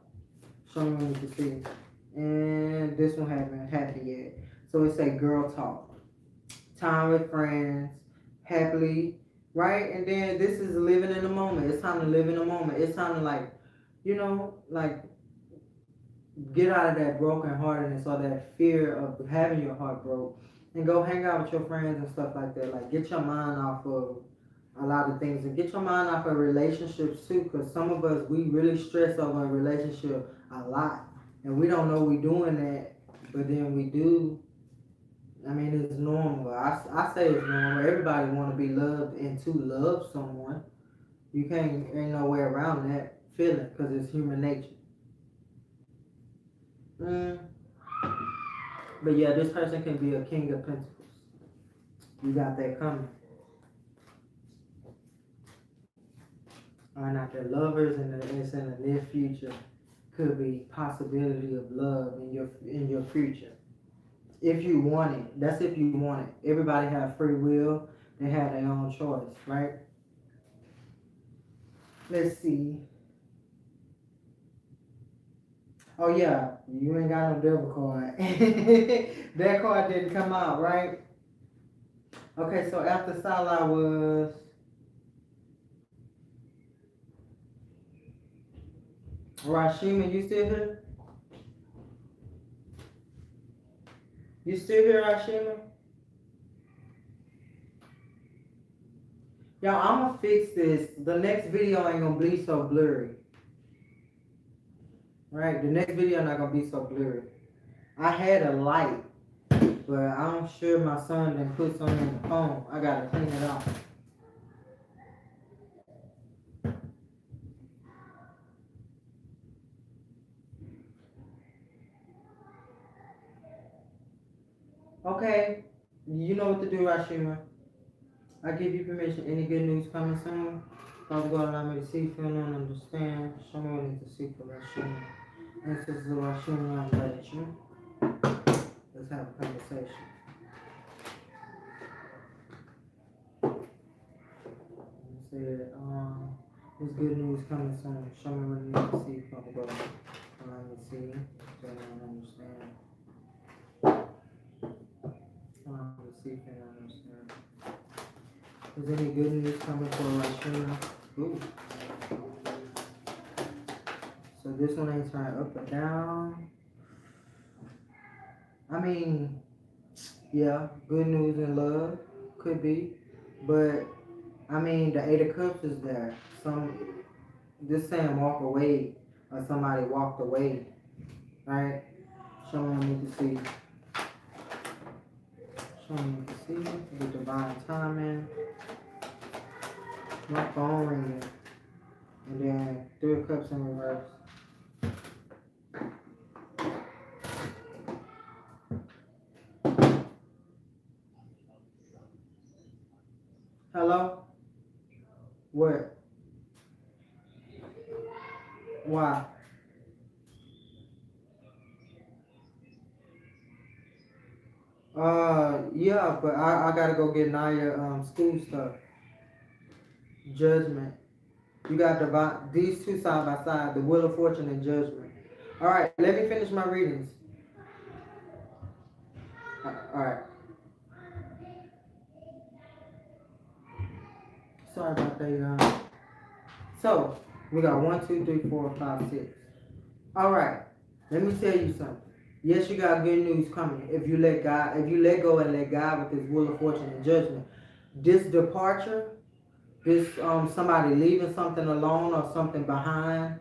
S1: Show me what you can see. And this one haven't happened yet. So it's a girl talk. Time with friends, happily, right? And then this is living in the moment. It's time to live in the moment. It's time to like, like get out of that broken heartedness or that fear of having your heart broke and go hang out with your friends and stuff like that. Like get your mind off of a lot of things and get your mind off of relationships too, because some of us we really stress over a relationship a lot and we don't know we doing that, but then we do. I mean, it's normal. I say it's normal. Everybody want to be loved and to love someone. You can't, ain't no way around that feeling because it's human nature. Mm. But yeah, this person can be a king of pentacles. You got that coming. Are not the lovers and it's in the near future. Could be possibility of love in your future. If you want it, that's if you want it. Everybody have free will. They have their own choice, right? Let's see. Oh yeah, you ain't got no devil card. That card didn't come out, right? Okay, so after Salah was Rashima, you still here? You still here, Rashima? Y'all, I'm gonna fix this. The next video ain't gonna be so blurry. Right? The next video not gonna be so blurry. I had a light, but I'm sure my son didn't put something in the phone. I gotta clean it off. Okay, you know what to do, Rashima. I give you permission. Any good news coming soon? Father God, allow me to see, feel, and understand. Show me what I need to see for Rashima. Ancestors of Rashima, I'm glad at you. Let's have a conversation. Said, there's good news coming soon. Show me what I need to see, Father God. Allow me to see, feel, and understand. Allow me to see, feel, and understand. Is any good news coming for Rashima? Ooh. So this one ain't turned up or down. I mean, yeah, good news and love could be, but I mean the Eight of Cups is there. This saying walk away or somebody walked away, right? Show me what I need to see. Show me what I need to see. The divine timing. My phone ringing. And then Three of Cups in reverse. Hello? What? Why? Yeah, but I gotta go get Naya school stuff. Judgment. You got these two side by side, the Wheel of Fortune and Judgment. All right, let me finish my readings. All right. Sorry about that, y'all. So we got 1, 2, 3, 4, 5, 6. All right. Let me tell you something. Yes, you got good news coming. If you let go and let God with His Wheel of Fortune and Judgment, this departure, this somebody leaving something alone or something behind.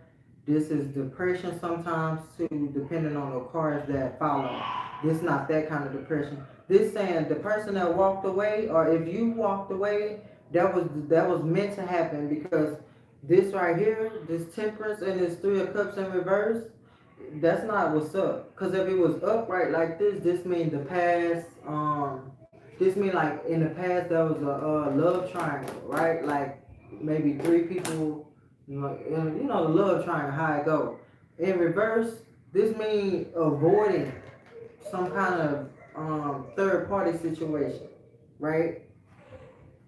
S1: This is depression sometimes too, depending on the cards that follow. This not that kind of depression. This saying the person that walked away, or if you walked away, that was meant to happen, because this right here, this Temperance and this Three of Cups in reverse, that's not what's up. Because if it was upright like this means the past. This mean like in the past there was a love triangle, right? Like maybe 3 people, the love triangle, how it go. In reverse, this means avoiding some kind of third party situation, right?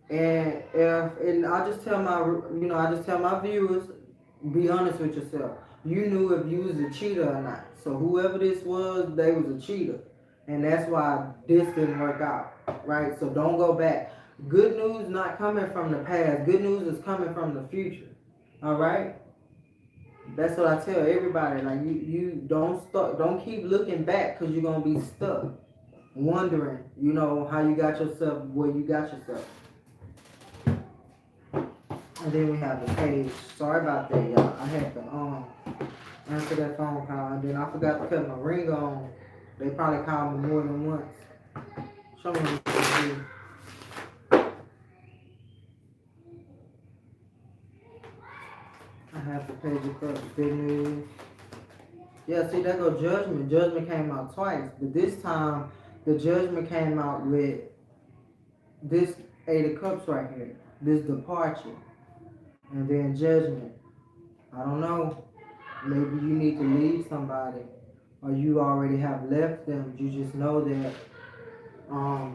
S1: And I just tell my viewers, be honest with yourself. You knew if you was a cheater or not. So whoever this was, they was a cheater, and that's why this didn't work out, right? So don't go back. Good news not coming from the past. Good news is coming from the future. All right. That's what I tell everybody. Like you don't keep looking back because you're gonna be stuck, wondering, how you got yourself where you got yourself. And then we have the page. Sorry about that, y'all. I had to answer that phone call, and then I forgot to cut my ring on. They probably called me more than once. Show me what you can do. I have the page across. Good news. Yeah, see, there go judgment. Judgment came out twice, but this time the judgment came out with this 8 of Cups right here. This departure. And then judgment. I don't know. Maybe you need to leave somebody, or you already have left them. You just know that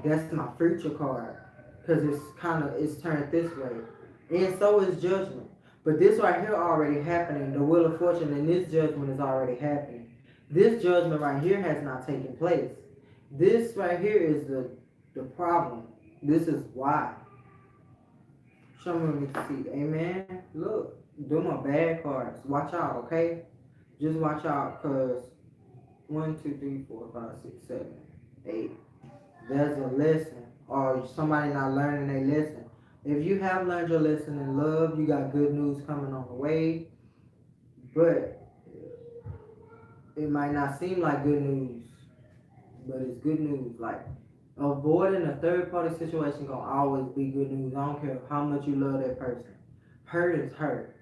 S1: that's my future card, because it's turned this way, and so is judgment. But this right here already happening. The Wheel of Fortune and this judgment is already happening. This judgment right here has not taken place. This right here is the problem. This is why. Show me what we can see. Amen. Look, them are bad cards. Watch out, okay? Just watch out, because 1, 2, 3, 4, 5, 6, 7, 8. There's a lesson, or somebody not learning a lesson. If you have learned your lesson in love, you got good news coming on the way. But it might not seem like good news, but it's good news. Like, avoiding a third party situation gonna always be good news. I don't care how much you love that person. Hurt is hurt.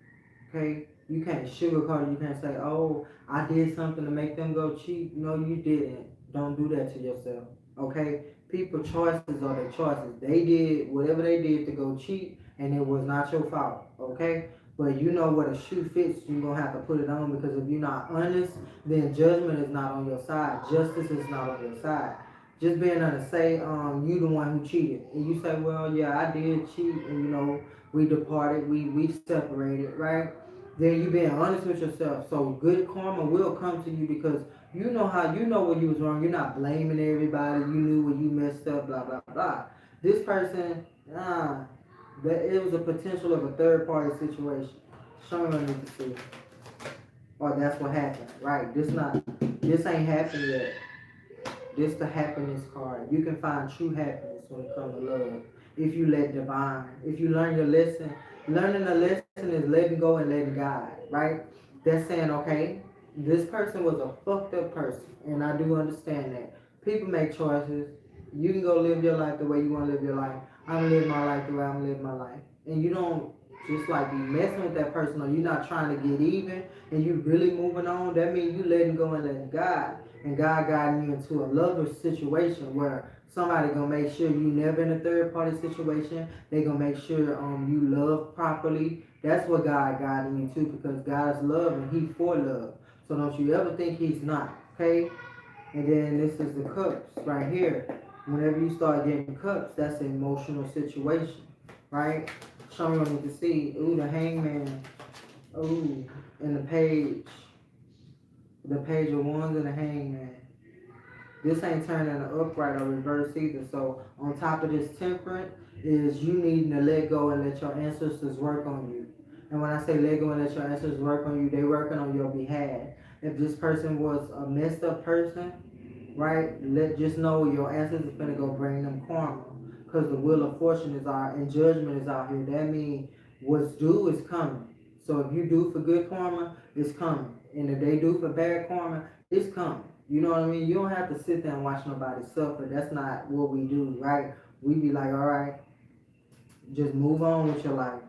S1: Okay? You can't sugarcoat it. You can't say, oh, I did something to make them go cheat. No, you didn't. Don't do that to yourself. Okay? People choices are their choices. They did whatever they did to go cheat, and it was not your fault. Okay? But you know what a shoe fits, you're going to have to put it on, because if you're not honest, then judgment is not on your side. Justice is not on your side. Just being honest, say you the one who cheated, and you say, well, yeah, I did cheat, and we departed, we separated, right? Then you being honest with yourself. So good karma will come to you, because you know when you was wrong. You're not blaming everybody. You knew when you messed up, blah, blah, blah. This person, that it was a potential of a third party situation. Show me what I need to see. Or that's what happened, right? This ain't happened yet. This the happiness card. You can find true happiness when it comes to love. If you let divine, if you learn your lesson, learning a lesson is letting go and letting God, right? That's saying, okay, this person was a fucked up person, and I do understand that. People make choices. You can go live your life the way you want to live your life. I'm gonna live my life the way I'm gonna live my life. And you don't just like be messing with that person, or you're not trying to get even, and you really moving on. That means you letting go and letting God. And God guiding you into a lover situation where somebody gonna make sure you never in a third party situation. They gonna make sure you love properly. That's what God guiding you to, because God's love and He for love. So don't you ever think He's not, okay? And then this is the cups right here. Whenever you start getting cups, that's an emotional situation, right? Show me what you can see. Ooh, the hangman. Ooh, and the page. The page of wands and the hangman. This ain't turning upright or reverse either. So on top of this temperance is you needing to let go and let your ancestors work on you. And when I say let go and let your ancestors work on you, they working on your behalf. If this person was a messed up person, right, just know your ancestors are gonna go bring them karma. Because the Wheel of Fortune is out and judgment is out here. That means what's due is coming. So if you do for good karma, it's coming. And if they do for bad karma, it's coming. You know what I mean? You don't have to sit there and watch nobody suffer. That's not what we do, right? We be like, all right, just move on with your life.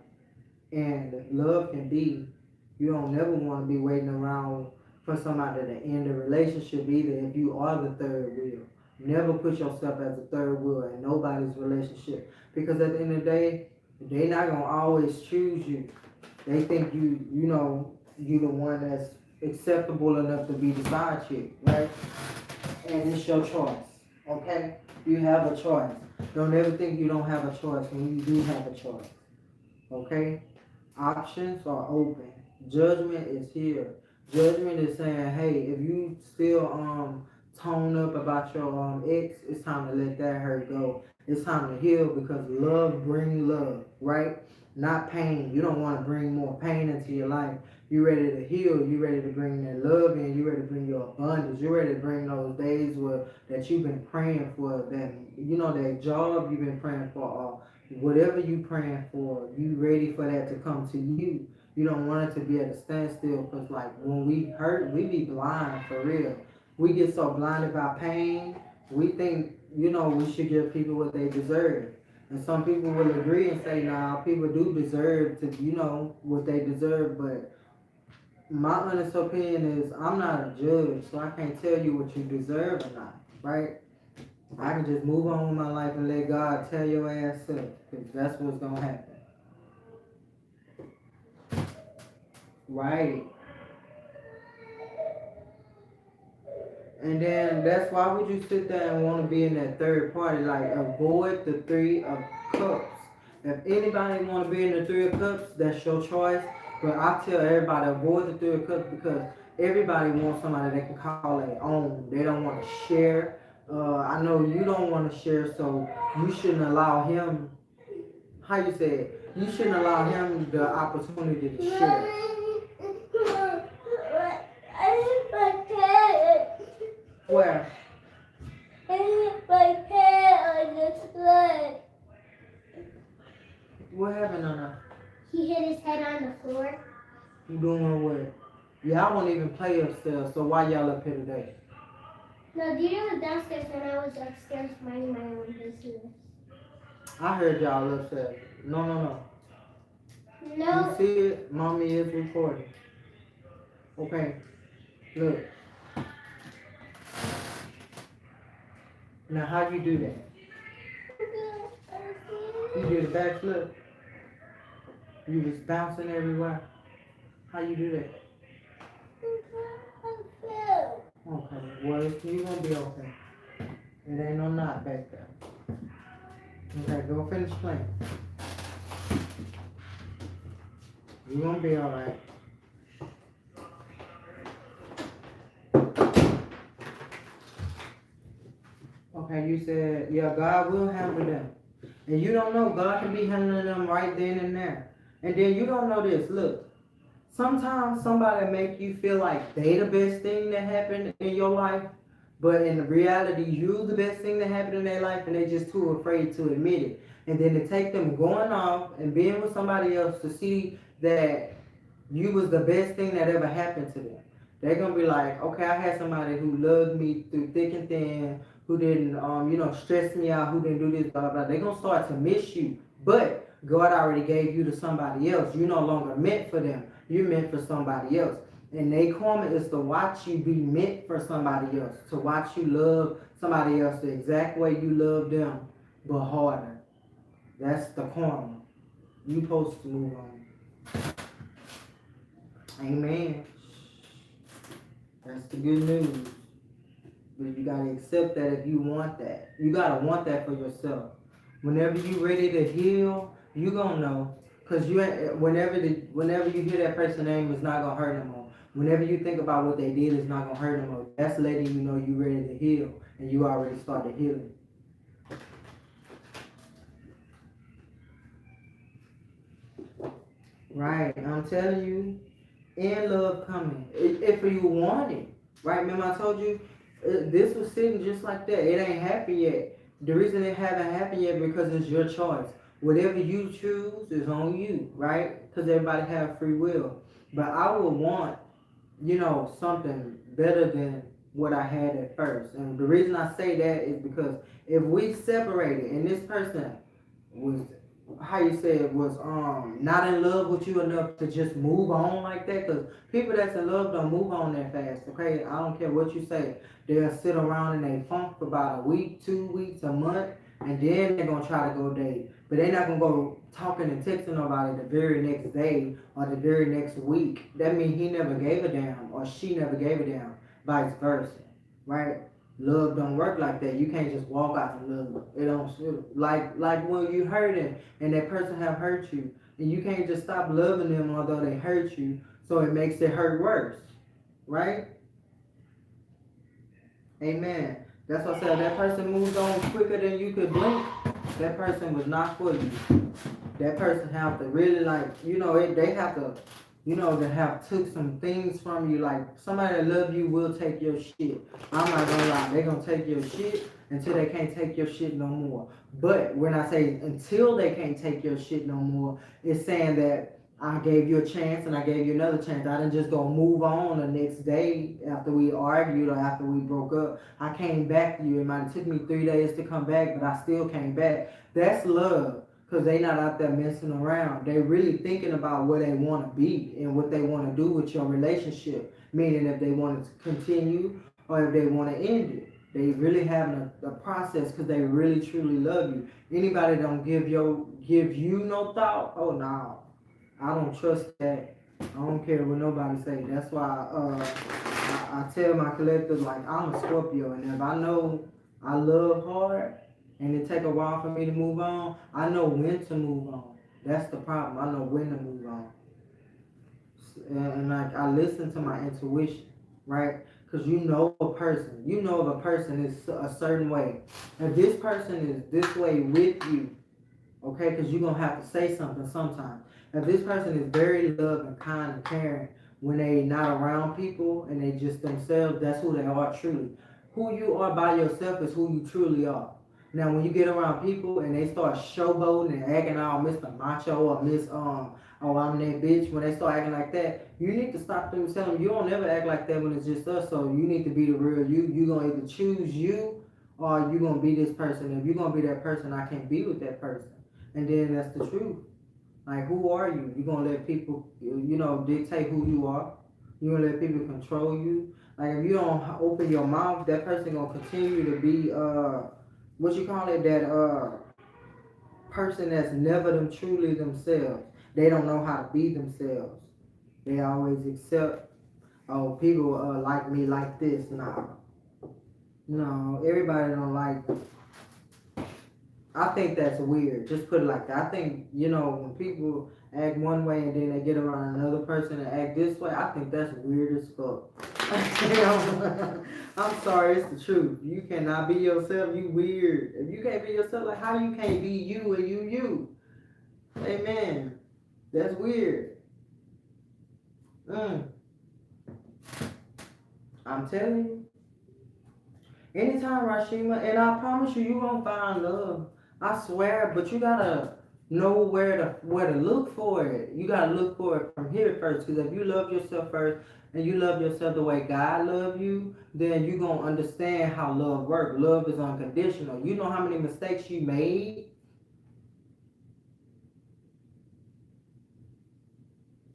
S1: And love can be, you don't never want to be waiting around for somebody to end a relationship either if you are the third wheel. Never put yourself as a third wheel in nobody's relationship. Because at the end of the day, They not gonna always choose you. They think you know, you the one that's acceptable enough to be the side chick, right? And it's your choice, okay? You have a choice. Don't ever think you don't have a choice when you do have a choice, okay? Options are open. Judgment is here. Judgment is saying, hey, if you still tone up about your ex, it's time to let that hurt go. It's time to heal because love brings love, right? Not pain. You don't want to bring more pain into your life. You ready to heal. You ready to bring that love in. You ready to bring your abundance. You ready to bring those days where that you've been praying for, that you know that job you've been praying for, whatever you praying for, you ready for that to come to you. You don't want it to be at a standstill because like when we hurt, we be blind for real. We get so blinded by pain, we think, you know, we should give people what they deserve. And some people will agree and say, nah, people do deserve to, you know, what they deserve. But my honest opinion is I'm not a judge, so I can't tell you what you deserve or not, right? I can just move on with my life and let God tear your ass up, because that's what's going to happen. Right. And then that's why would you sit there and want to be in that third party? Like, avoid the three of cups. If anybody want to be in the three of cups, that's your choice. But I tell everybody, avoid the three of cups because everybody wants somebody they can call their own. They don't want to share. I know you don't want to share, so you shouldn't allow him, how you say it, you shouldn't allow him the opportunity to share. Where? What happened on that?
S2: He hit his head on the floor.
S1: You doing what? Yeah, I won't even play upstairs, so why y'all up here today?
S2: No, Dita was downstairs when I was upstairs minding my own business.
S1: I heard y'all upstairs. No.
S2: No.
S1: You see it? Mommy is recording. Okay. Look. Now, how you do that? You did a backflip? You was bouncing everywhere? How you do that? Okay, well, you gonna be okay. It ain't no knot back there. Okay, go finish playing. You gonna be alright. Okay, you said, yeah, God will handle them. And you don't know, God can be handling them right then and there. And then you don't know this, look. Sometimes somebody make you feel like they the best thing that happened in your life, but in reality, you the best thing that happened in their life, and they just too afraid to admit it. And then to take them going off and being with somebody else to see that you was the best thing that ever happened to them. They're gonna be like, okay, I had somebody who loved me through thick and thin, who didn't, stress me out, who didn't do this, blah, blah, blah. They're gonna start to miss you. But God already gave you to somebody else. You're no longer meant for them. You're meant for somebody else. And their karma is to watch you be meant for somebody else. To watch you love somebody else the exact way you love them, but harder. That's the karma. You supposed to move on. Amen. That's the good news. But you gotta accept that if you want that. You gotta want that for yourself. Whenever you ready to heal, you gonna know. Cause whenever you hear that person's name, it's not gonna hurt no more. Whenever you think about what they did, it's not gonna hurt no more. That's letting you know you ready to heal, and you already started healing. Right, I'm telling you, in love coming. If you want it, right? Remember I told you, this was sitting just like that. It ain't happened yet. The reason it haven't happened yet because it's your choice. Whatever you choose is on you, right? Because everybody have free will. But I would want, something better than what I had at first. And the reason I say that is because if we separated and this person was, how you say it, was not in love with you enough to just move on like that, because people that's in love don't move on that fast, okay? I don't care what you say. They'll sit around and they funk for about a week, 2 weeks, a month, and then they're gonna try to go date. But they're not gonna go talking and texting nobody the very next day or the very next week. That means he never gave a damn or she never gave a damn. Vice versa, right? Love don't work like that. You can't just walk out of love. It don't like when you hurt him and that person have hurt you, and you can't just stop loving them although they hurt you. So it makes it hurt worse, right? Amen. That's what I said. That person moved on quicker than you could blink. That person was not for you. That person have to really they have to, to have took some things from you. Like somebody that love you will take your shit. I'm not gonna lie, they gonna take your shit until they can't take your shit no more. But when I say until they can't take your shit no more, it's saying that I gave you a chance and I gave you another chance. I didn't just go move on the next day after we argued or after we broke up. I came back to you. It might have took me 3 days to come back, but I still came back. That's love. Because they not out there messing around. They really thinking about where they want to be and what they want to do with your relationship. Meaning if they want to continue or if they want to end it. They really having a process because they really truly love you. Anybody don't give you no thought, oh no. I don't trust that. I don't care what nobody say. That's why I tell my collectors, like, I'm a Scorpio, and if I know I love hard and it take a while for me to move on, I know when to move on. That's the problem. I know when to move on. And like I listen to my intuition, right? Because you know a person. You know if a person is a certain way. If this person is this way with you, okay, because you're going to have to say something sometime. If this person is very loving, kind, and caring when they not around people and they just themselves, that's who they are truly. Who you are by yourself is who you truly are. Now, when you get around people and they start showboating and acting all Mr. Macho or Miss, oh, I'm that bitch, when they start acting like that, you need to stop them and tell them you don't ever act like that when it's just us, so you need to be the real you. You're going to either choose you or you're going to be this person. If you're going to be that person, I can't be with that person. And then that's the truth. Like, who are you? You're going to let people, dictate who you are. You're going to let people control you. Like, if you don't open your mouth, that person going to continue to be, that person that's never them truly themselves. They don't know how to be themselves. They always accept, oh, people like me like this. No, everybody don't like them. I think that's weird. Just put it like that. I think, when people act one way and then they get around another person and act this way, I think that's weird as fuck. I'm sorry, it's the truth. You cannot be yourself, you weird. If you can't be yourself, like how you can't be you and you? Amen. That's weird. I'm telling you. Anytime, Rashima, and I promise you, you're going to find love. I swear, but you gotta know where to look for it. You gotta look for it from here first. Because if you love yourself first and you love yourself the way God loves you, then you're gonna understand how love works. Love is unconditional. You know how many mistakes you made?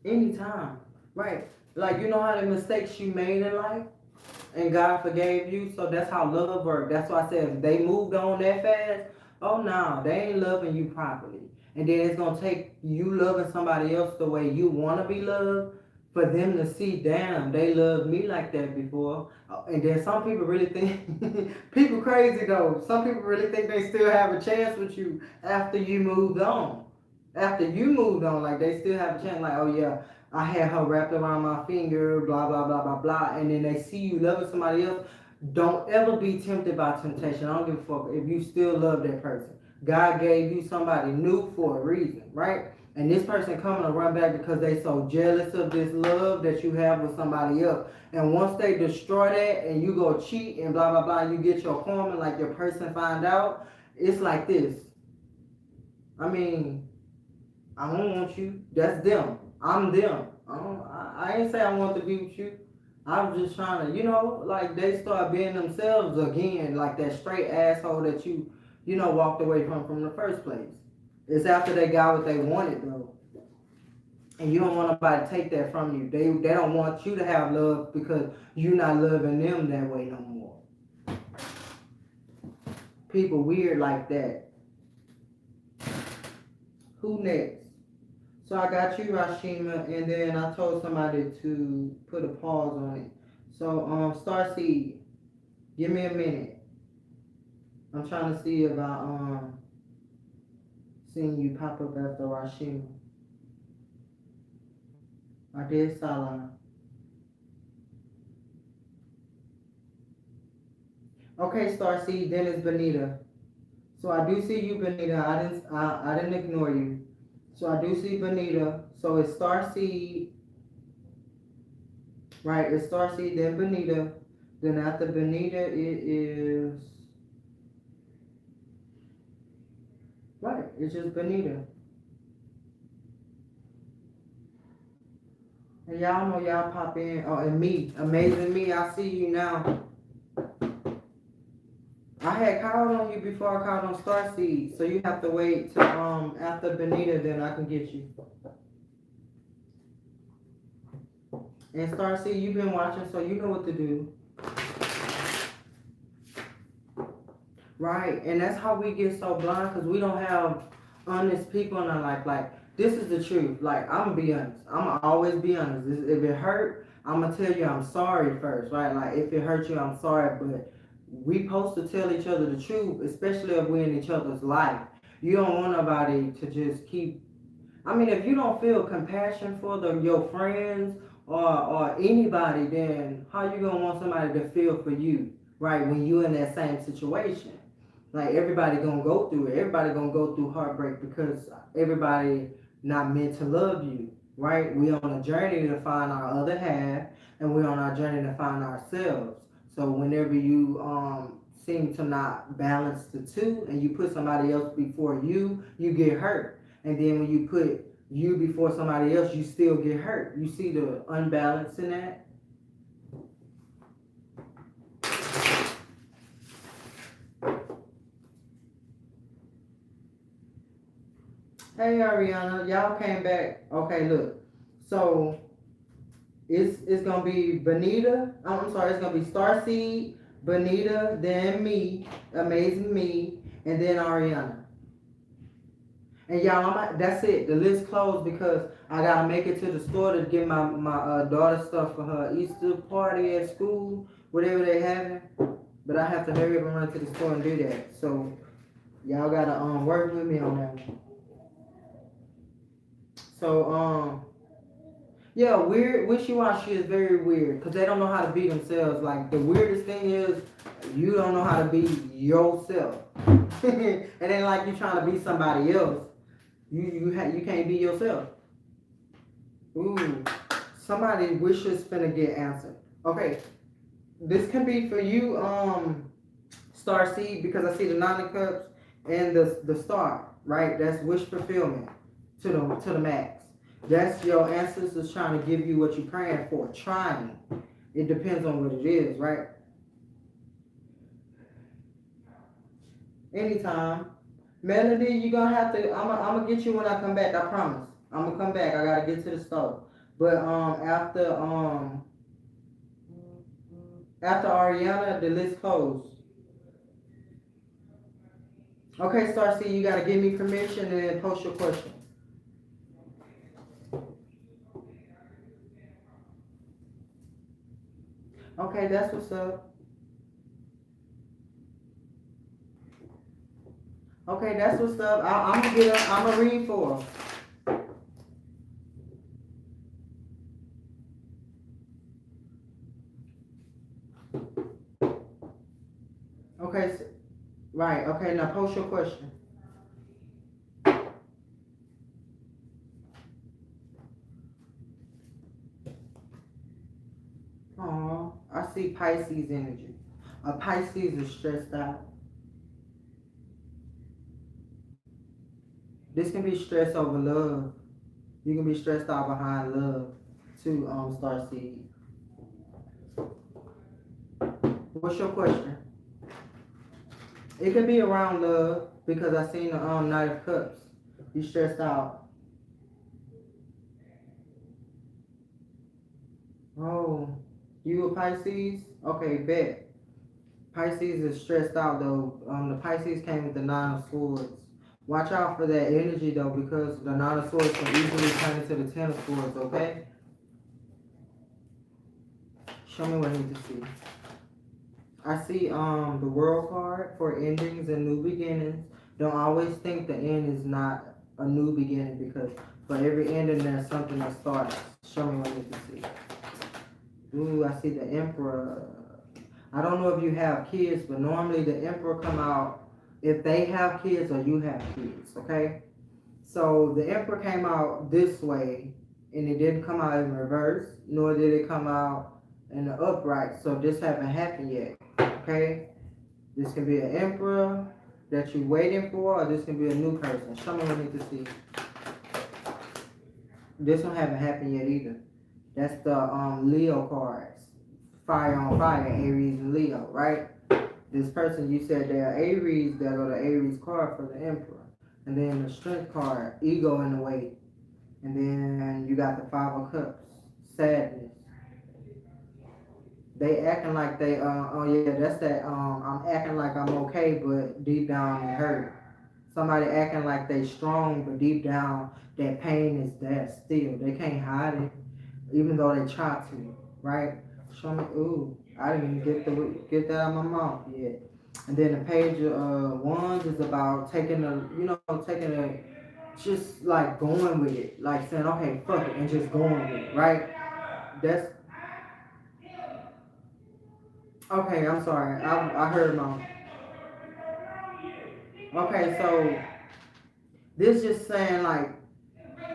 S1: Anytime, right? Like you know how many mistakes you made in life, and God forgave you. So that's how love works. That's why I said if they moved on that fast. Oh no, they ain't loving you properly. And then it's going to take you loving somebody else the way you want to be loved for them to see, damn, they loved me like that before. And then some people really think, people crazy though. Some people really think they still have a chance with you after you moved on. After you moved on, like they still have a chance, like, oh yeah, I had her wrapped around my finger, blah, blah, blah, blah, blah. And then they see you loving somebody else. Don't ever be tempted by temptation. I don't give a fuck if you still love that person. God gave you somebody new for a reason, right? And this person coming to run back because they so jealous of this love that you have with somebody else. And once they destroy that and you go cheat and blah, blah, blah, and you get your karma like your person find out, it's like this. I mean, I don't want you. That's them. I'm them. I ain't say I want to be with you. I'm just trying to, like they start being themselves again, like that straight asshole that you walked away from the first place. It's after they got what they wanted though. And you don't want nobody to take that from you. They don't want you to have love because you're not loving them that way no more. people weird like that. Who next? So I got you, Rashima, and then I told somebody to put a pause on it. So Starseed, give me a minute. I'm trying to see if I seen you pop up after Rashima. I did Salah. Okay, Starseed, then it's Benita. So I do see you, Benita. I didn't ignore you. So I do see Benita. So it's Starseed, right? It's Starseed, then Benita. Then after Benita, it is right. It's just Benita. And y'all know y'all pop in. Oh, and me, amazing me. I see you now. I had called on you before I called on Starseed, so you have to wait till after Benita, then I can get you. And Starseed, you've been watching, so you know what to do. Right, and that's how we get so blind, because we don't have honest people in our life. Like, this is the truth. Like, I'm gonna be honest. I'm gonna always be honest. If it hurt, I'm gonna tell you I'm sorry first, right? Like, if it hurt you, I'm sorry, but we supposed to tell each other the truth, especially if we're in each other's life. You don't want nobody to just keep. I mean, if you don't feel compassion for your friends or anybody, then how you gonna want somebody to feel for you, right? When you in that same situation, like everybody gonna go through it. Everybody gonna go through heartbreak because everybody not meant to love you, right? We on a journey to find our other half, and we on our journey to find ourselves. So whenever you seem to not balance the two, and you put somebody else before you get hurt. And then when you put you before somebody else, you still get hurt. You see the unbalance in that? Hey Ariana, y'all came back. Okay, look. So it's gonna be Benita. I'm sorry, it's gonna be Starseed, Benita, then me, Amazing Me, and then Ariana. And y'all, that's it. The list closed because I gotta make it to the store to get my daughter stuff for her Easter party at school, whatever they having. But I have to hurry up and run to the store and do that. So y'all gotta work with me on that one. So yeah, weird wishy-washy is very weird because they don't know how to be themselves. Like the weirdest thing is you don't know how to be yourself. It ain't like you trying to be somebody else. You can't be yourself. Ooh, somebody wishes finna get answered. Okay, this can be for you, Starseed, because I see the Nine of Cups and the Star. Right, that's wish fulfillment to the max. That's your ancestors trying to give you what you're praying for. Trying. It depends on what it is, right? Anytime. Melody, you gonna have to. I'm gonna get you when I come back. I promise. I'm gonna come back. I gotta get to the store. But after Ariana, the list closed. Okay, Starseed, you gotta give me permission and then post your question. Okay, that's what's up. Okay, that's what's up. I'm gonna read for her. Okay, right. Okay, now post your question. Oh, I see Pisces energy. A Pisces is stressed out. This can be stress over love. You can be stressed out behind love too, Starseed. What's your question? It could be around love because I seen the Knight of Cups. You stressed out. Oh, you a Pisces? Okay, bet. Pisces is stressed out though. The Pisces came with the Nine of Swords. Watch out for that energy though, because the Nine of Swords can easily turn into the Ten of Swords. Okay. Show me what I need to see. I see the World card for endings and new beginnings. Don't always think the end is not a new beginning, because for every ending there's something that starts. Show me what I need to see. Ooh, I see the Emperor. I don't know if you have kids, but normally the Emperor come out if they have kids or you have kids, okay? So the Emperor came out this way, and it didn't come out in reverse, nor did it come out in the upright. So this haven't happened yet, okay? This can be an Emperor that you're waiting for, or this can be a new person. Show me what I need to see. This one haven't happened yet either. That's the Leo cards. Fire on fire, Aries and Leo, right? This person, you said they're Aries, that are the Aries card for the Emperor. And then the Strength card, ego in the way. And then you got the Five of Cups, sadness. They acting like they, oh yeah, that's that, I'm acting like I'm okay, but deep down it hurt. Somebody acting like they strong, but deep down that pain is there still. They can't hide it, even though they try to, right? Show me, ooh, I didn't even get that out of my mouth yet. And then the page of wands is about taking just like going with it, like saying, okay, fuck it, and just going with it, right? That's, okay, I'm sorry, I heard wrong. Okay, so this just saying like,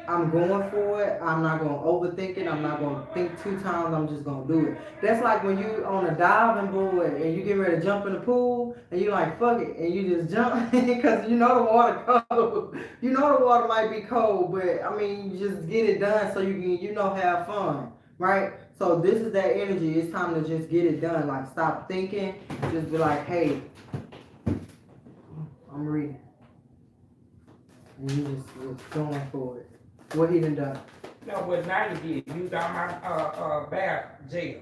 S1: I'm going for it. I'm not gonna overthink it. I'm not gonna think two times. I'm just gonna do it. That's like when you on a diving board and you get ready to jump in the pool and you like fuck it and you just jump because you know the water cold. You know the water might be cold, but I mean you just get it done so you can have fun, right? So this is that energy. It's time to just get it done. Like stop thinking. Just be like, hey, I'm reading, and you just going for it. What he done?
S3: No, what Naya did, used all my bath gel.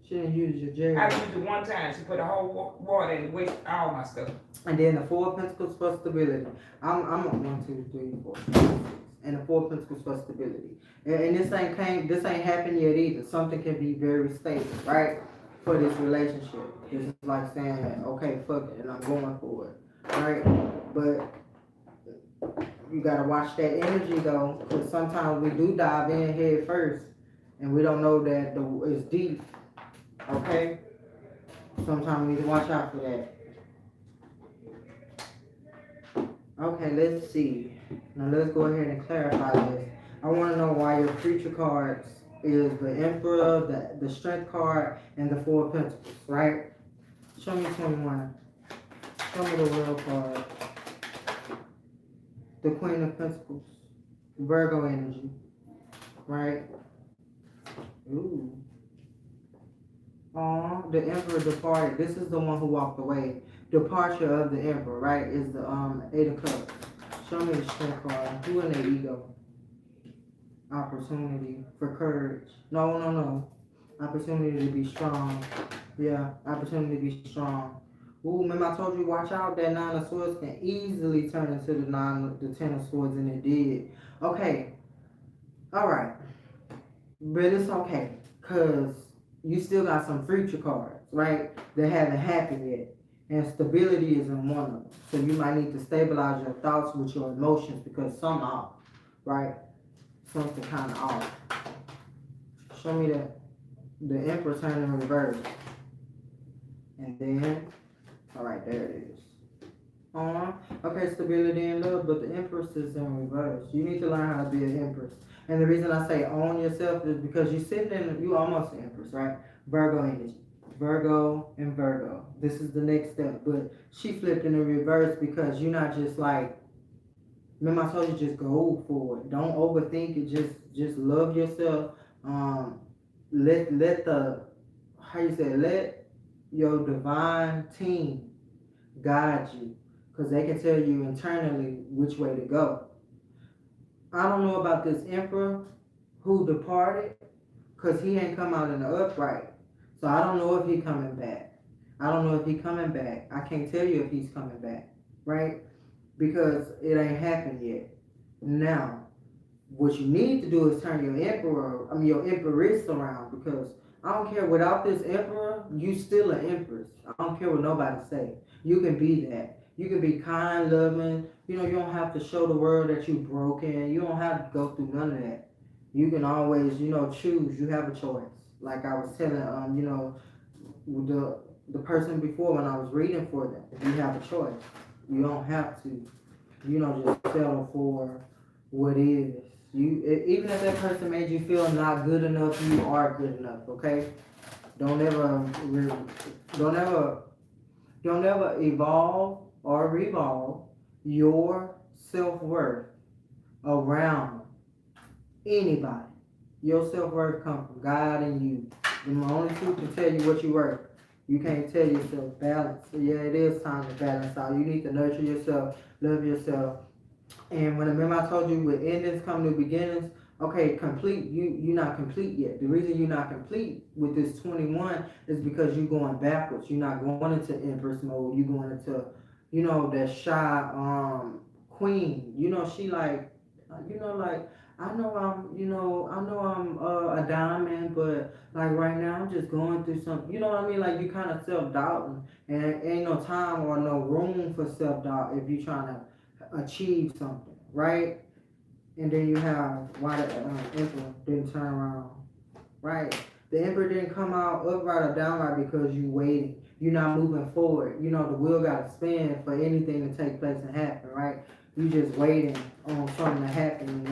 S1: She didn't use your jail.
S3: I used it one time. She put a whole water in and waste all my stuff.
S1: And then the Four of Pentacles for stability. I'm at 1, 2, 3, 4, 5, 6. And the Four of Pentacles for stability. And this ain't happened yet either. Something can be very stable, right? For this relationship. This is like saying, okay, fuck it, and I'm going for it. Right? But you gotta watch that energy though, because sometimes we do dive in head first and we don't know that it's deep. Okay? Sometimes we need to watch out for that. Okay, let's see. Now let's go ahead and clarify this. I want to know why your future cards is the Emperor, the Strength card, and the Four of Pentacles, right? Show me 21. Show me the World card. The Queen of Pentacles, Virgo energy, right? Ooh. The Emperor departed. This is the one who walked away. Departure of the Emperor, right? Is the Eight of Cups. Show me the Strength card. Who in their ego? Opportunity for courage. No. Opportunity to be strong. Yeah, opportunity to be strong. Ooh, remember I told you watch out, that Nine of Swords can easily turn into the Ten of Swords, and it did. Okay. Alright. But it's okay. Cause you still got some future cards, right? That haven't happened yet. And stability is in one of them. So you might need to stabilize your thoughts with your emotions because some off, right? Something kind of off. Show me that. The Emperor turning in reverse. And then alright, there it is. Okay, stability and love, but the Empress is in reverse. You need to learn how to be an Empress. And the reason I say own yourself is because you almost an Empress, right? Virgo energy. Virgo and Virgo. This is the next step. But she flipped in the reverse because you're not just like, remember I told you just go for it. Don't overthink it. Just love yourself. Let your divine team guide you, because they can tell you internally which way to go. I don't know about this Emperor who departed, because he ain't come out in the upright. So I don't know if he coming back. I don't know if he's coming back. I can't tell you if he's coming back, right? Because it ain't happened yet. Now, what you need to do is turn your empress around, because I don't care, without this emperor, you still an empress. I don't care what nobody say. You can be that. You can be kind, loving. You don't have to show the world that you broken. You don't have to go through none of that. You can always, choose. You have a choice. Like I was telling, the person before when I was reading for them, you have a choice. You don't have to, just settle for what is. Even if that person made you feel not good enough, you are good enough. Okay. Don't ever, don't ever, don't ever evolve or revolve your self-worth around anybody. Your self-worth comes from God and you. The only two can tell you what you're worth. You can't tell yourself balance. So yeah, it is time to balance out. You need to nurture yourself, love yourself. And remember I told you with endings come new beginnings. Okay, complete. You're not complete yet. The reason you're not complete with this 21 is because you're going backwards. You're not going into Empress mode. You're going into, that shy queen. She like, like, I know I'm a diamond, but like right now I'm just going through something. You know what I mean? Like you kind of self-doubting, and ain't no time or no room for self-doubt if you're trying to achieve something, right? And then you have why the emperor didn't turn around, right? The emperor didn't come out upright or downright because you waiting. You're not moving forward. The wheel got to spin for anything to take place and happen, right? You just waiting on something to happen, and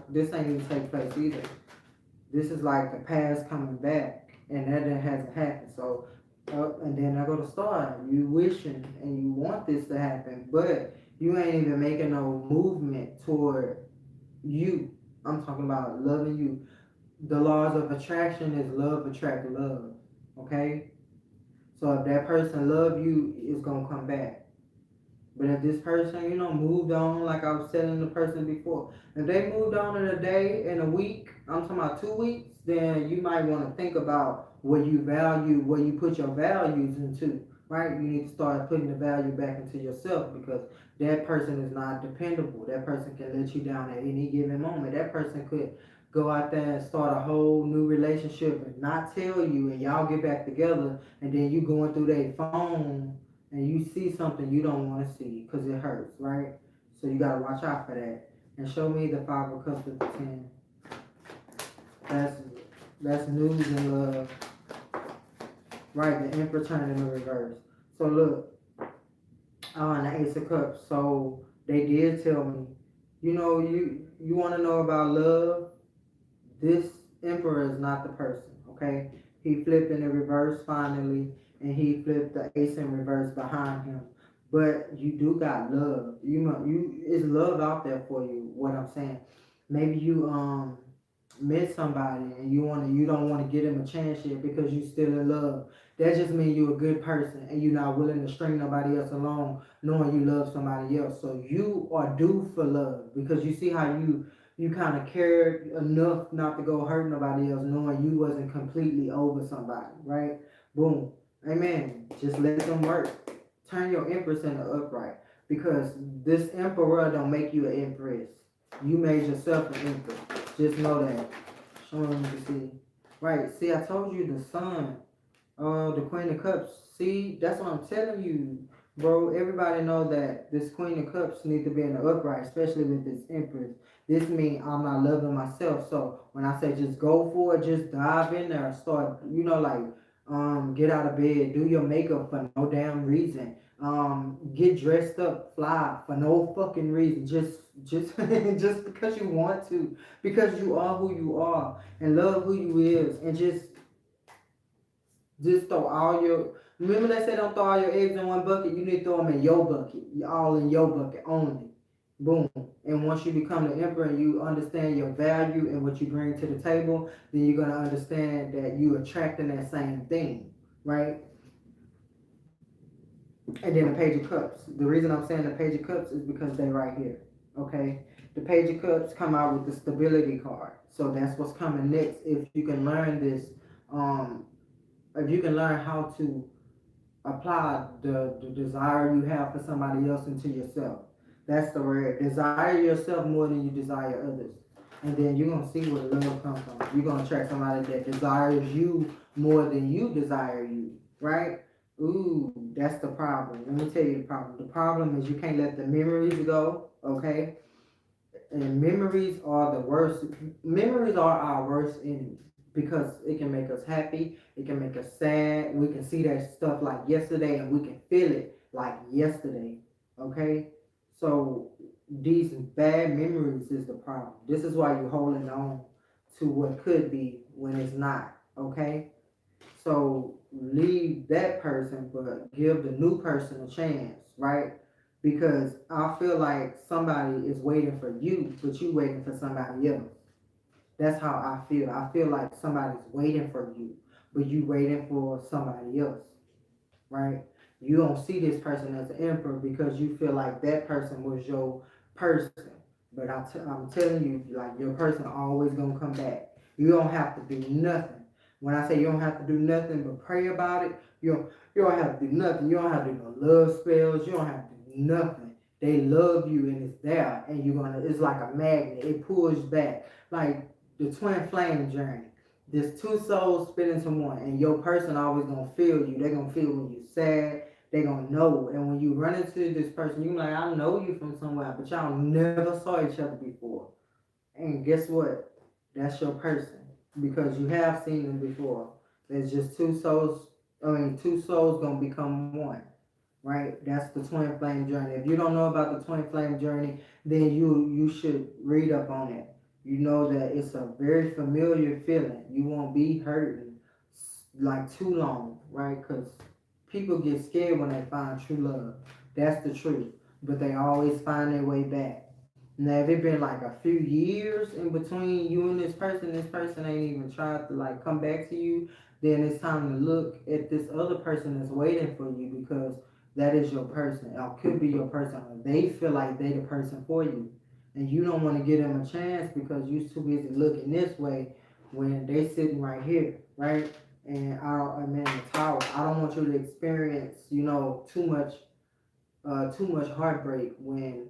S1: this ain't even take place either. This is like the past coming back, and that hasn't happened. So, and then I go to start. You wishing and you want this to happen, but you ain't even making no movement toward you. I'm talking about loving you. The laws of attraction is love attract love. Okay? So if that person love you, it's gonna come back. But if this person, moved on, like I was telling the person before, if they moved on in a day, in a week, I'm talking about 2 weeks, then you might want to think about what you value, where you put your values into, right? You need to start putting the value back into yourself, because that person is not dependable. That person can let you down at any given moment. That person could go out there and start a whole new relationship and not tell you, and y'all get back together, and then you going through their phone and you see something you don't want to see because it hurts, right? So you got to watch out for that. And show me the 5 of Cups with the 10. That's news and love. Right, the Emperor turned in the reverse. So look, and the Ace of Cups. So they did tell me, you want to know about love? This Emperor is not the person, okay? He flipped in the reverse finally, and he flipped the Ace in reverse behind him. But you do got love. It's love out there for you. What I'm saying, maybe you met somebody and you don't want to give him a chance yet because you still in love. That just means you're a good person and you're not willing to string nobody else along, knowing you love somebody else. So you are due for love, because you see how you kind of cared enough not to go hurt nobody else, knowing you wasn't completely over somebody, right? Boom. Amen. Just let them work. Turn your empress into upright, because this emperor don't make you an empress. You made yourself an empress. Just know that. Show them to see. Right. See, I told you the sun, the Queen of Cups. See, that's what I'm telling you, bro. Everybody know that this Queen of Cups need to be in the upright, especially with this empress. This means I'm not loving myself. So when I say just go for it, just dive in there and start, get out of bed, do your makeup for no damn reason. Get dressed up, fly for no fucking reason. Just just because you want to, because you are who you are, and love who you is, and just throw all your. Remember they say don't throw all your eggs in one bucket. You need to throw them in your bucket. All in your bucket only. Boom. And once you become the emperor and you understand your value and what you bring to the table, then you're gonna understand that you attracting that same thing, right? And then the Page of Cups. The reason I'm saying the Page of Cups is because they right here. Okay? The Page of Cups come out with the stability card. So that's what's coming next. If you can learn this, if you can learn how to apply the desire you have for somebody else into yourself. That's the word. Desire yourself more than you desire others. And then you're gonna see where the love comes from. You're gonna attract somebody that desires you more than you desire you, right? Ooh, that's the problem. Let me tell you the problem. The problem is you can't let the memories go, okay? And memories are the worst. Memories are our worst enemy because it can make us happy, it can make us sad. We can see that stuff like yesterday and we can feel it like yesterday, okay? So these bad memories is the problem. This is why you're holding on to what could be when it's not, okay? So leave that person, but give the new person a chance, right? Because I feel like somebody is waiting for you, but you waiting for somebody else. That's how I feel. I feel like somebody's waiting for you, but you waiting for somebody else, right? You don't see this person as an emperor because you feel like that person was your person. But I'm telling you, like your person always gonna come back. You don't have to do nothing. When I say you don't have to do nothing but pray about it, you don't have to do nothing. You don't have to do no love spells. You don't have to do nothing. They love you and it's there, and you're gonna. It's like a magnet. It pulls back, like the twin flame journey. There's two souls split into one, and your person always gonna feel you. They're gonna feel when you're sad. They gonna know, and when you run into this person, you like, I know you from somewhere, but y'all never saw each other before. And guess what? That's your person because you have seen them before. There's just two souls. I mean, two souls gonna become one, right? That's the twin flame journey. If you don't know about the twin flame journey, then you should read up on it. You know that it's a very familiar feeling. You won't be hurting like too long, right? Because people get scared when they find true love. That's the truth. But they always find their way back. Now, if it been like a few years in between you and this person ain't even tried to like come back to you, then it's time to look at this other person that's waiting for you because that is your person. Or could be your person. Or they feel like they the person for you. And you don't want to give them a chance because you're too busy looking this way when they sitting right here, right? And I'm in the tower. I don't want you to experience, too much heartbreak when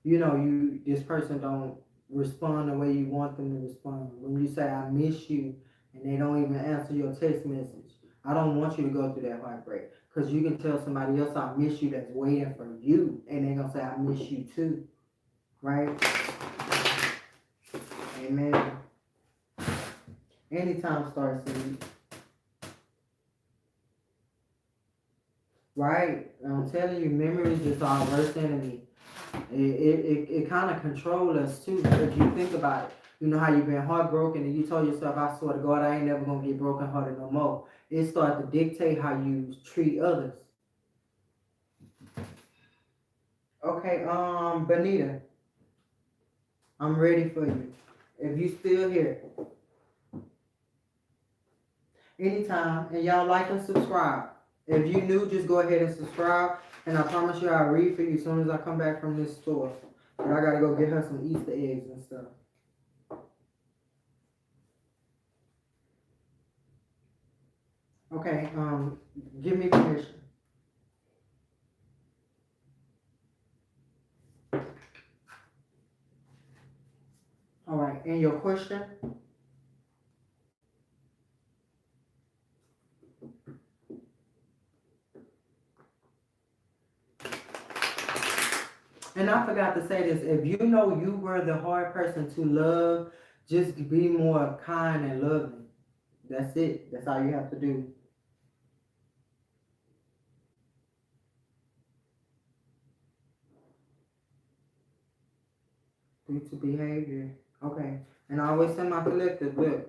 S1: this person don't respond the way you want them to respond. When you say I miss you and they don't even answer your text message, I don't want you to go through that heartbreak because you can tell somebody else I miss you that's waiting for you, and they're gonna say I miss you too, right? Amen. Anytime starts seed. Right. I'm telling you, memories is our worst enemy. It kind of controls us too. If you think about it, you know how you've been heartbroken and you told yourself, I swear to God, I ain't never gonna get broken hearted no more. It starts to dictate how you treat others. Okay, Benita, I'm ready for you. If you still here, anytime, and y'all like and subscribe. If you new, just go ahead and subscribe. And I promise you I'll read for you as soon as I come back from this store. But I gotta go get her some Easter eggs and stuff. Okay, give me permission. All right, and your question? And I forgot to say this, if you know you were the hard person to love, just be more kind and loving. That's it. That's all you have to do. Due to behavior. Okay. And I always say my collective, look,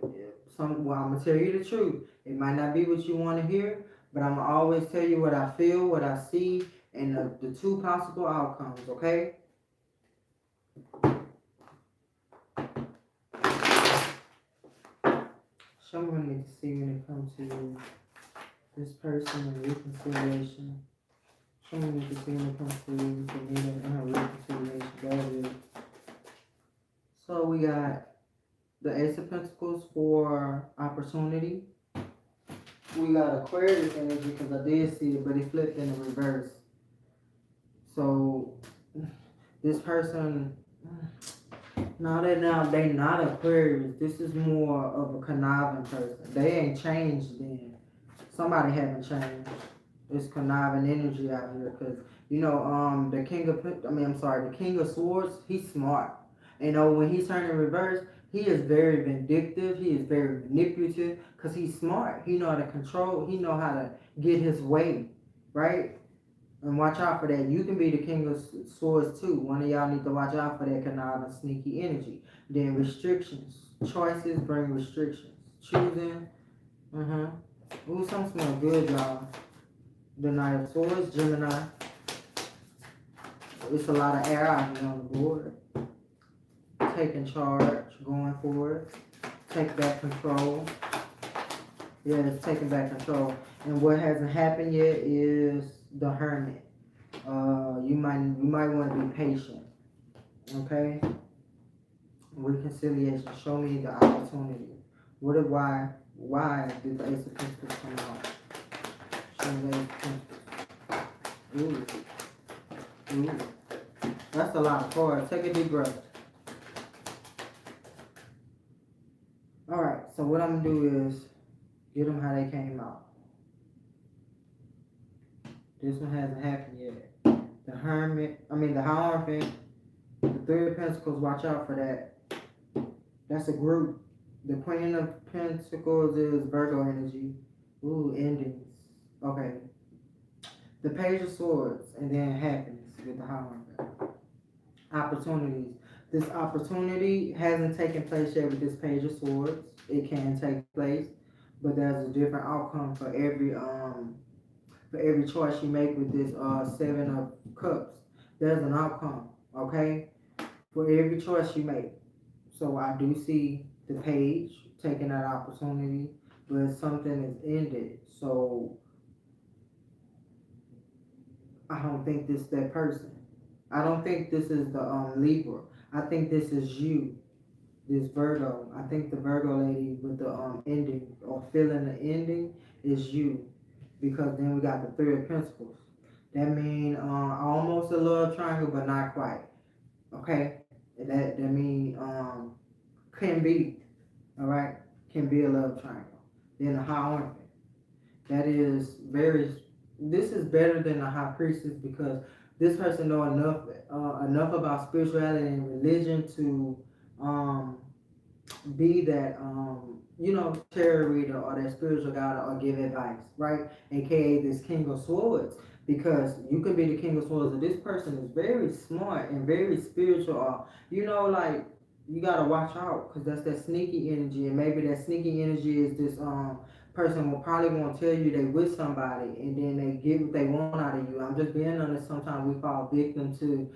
S1: I'm gonna tell you the truth. It might not be what you want to hear, but I'm gonna always tell you what I feel, what I see, and the two possible outcomes, okay? Someone needs to see when it comes to this person and reconciliation. Someone needs to see when it comes to Benita and her reconciliation. That is. So we got the Ace of Pentacles for opportunity. we got Aquarius energy because I did see it, but it flipped in the reverse. So this person, now they not Aquarius. This is more of a conniving person. They ain't changed then. Somebody haven't changed. It's conniving energy out here because the King of Swords. He's smart. When he's turning reverse, he is very vindictive. He is very manipulative because he's smart. He know how to control. He know how to get his way, right? And watch out for that. You can be the King of Swords too. One of y'all need to watch out for that conniving, sneaky energy. Then restrictions. Choices bring restrictions. Choosing. Ooh, some smell good, y'all. The Knight of Swords, Gemini. It's a lot of air out here on the board. Taking charge, going for it. Take back control. Yeah, it's taking back control. And what hasn't happened yet is the Hermit. You might want to be patient. Okay? Reconciliation. Show me the opportunity. Why did the Ace of Pentacles come out? Show me the Ace of Pentacles. Ooh. That's a lot of cards. Take a deep breath. Alright, so what I'm gonna do is get them how they came out. This one hasn't happened yet. The Hierophant, the Three of Pentacles, watch out for that. That's a group. The Queen of Pentacles is Virgo energy. Ooh, endings. Okay. The Page of Swords, and then happiness with the Hierophant. Opportunities. This opportunity hasn't taken place yet with this Page of Swords. It can take place, but there's a different outcome for every choice you make with this Seven of Cups. There's an outcome, okay, for every choice you make. So I do see the Page taking that opportunity, but something is ended. So I don't think this is that person. I don't think this is the Libra. I think this is you, this Virgo. I think the Virgo lady with the ending or feeling the ending is you, because then we got the Three of Pentacles. That mean almost a love triangle, but not quite. Okay, that mean can be, all right, can be a love triangle. Then the Hierophant. That is this is better than the High Priestess because this person know enough about spirituality and religion to be that tarot reader or that spiritual guide or give advice, right? AKA this King of Swords, because you can be the King of Swords and this person is very smart and very spiritual, or like you gotta watch out because that's that sneaky energy, and maybe that sneaky energy is this person will probably won't tell you they with somebody and then they get what they want out of you. I'm just being honest, sometimes we fall victim to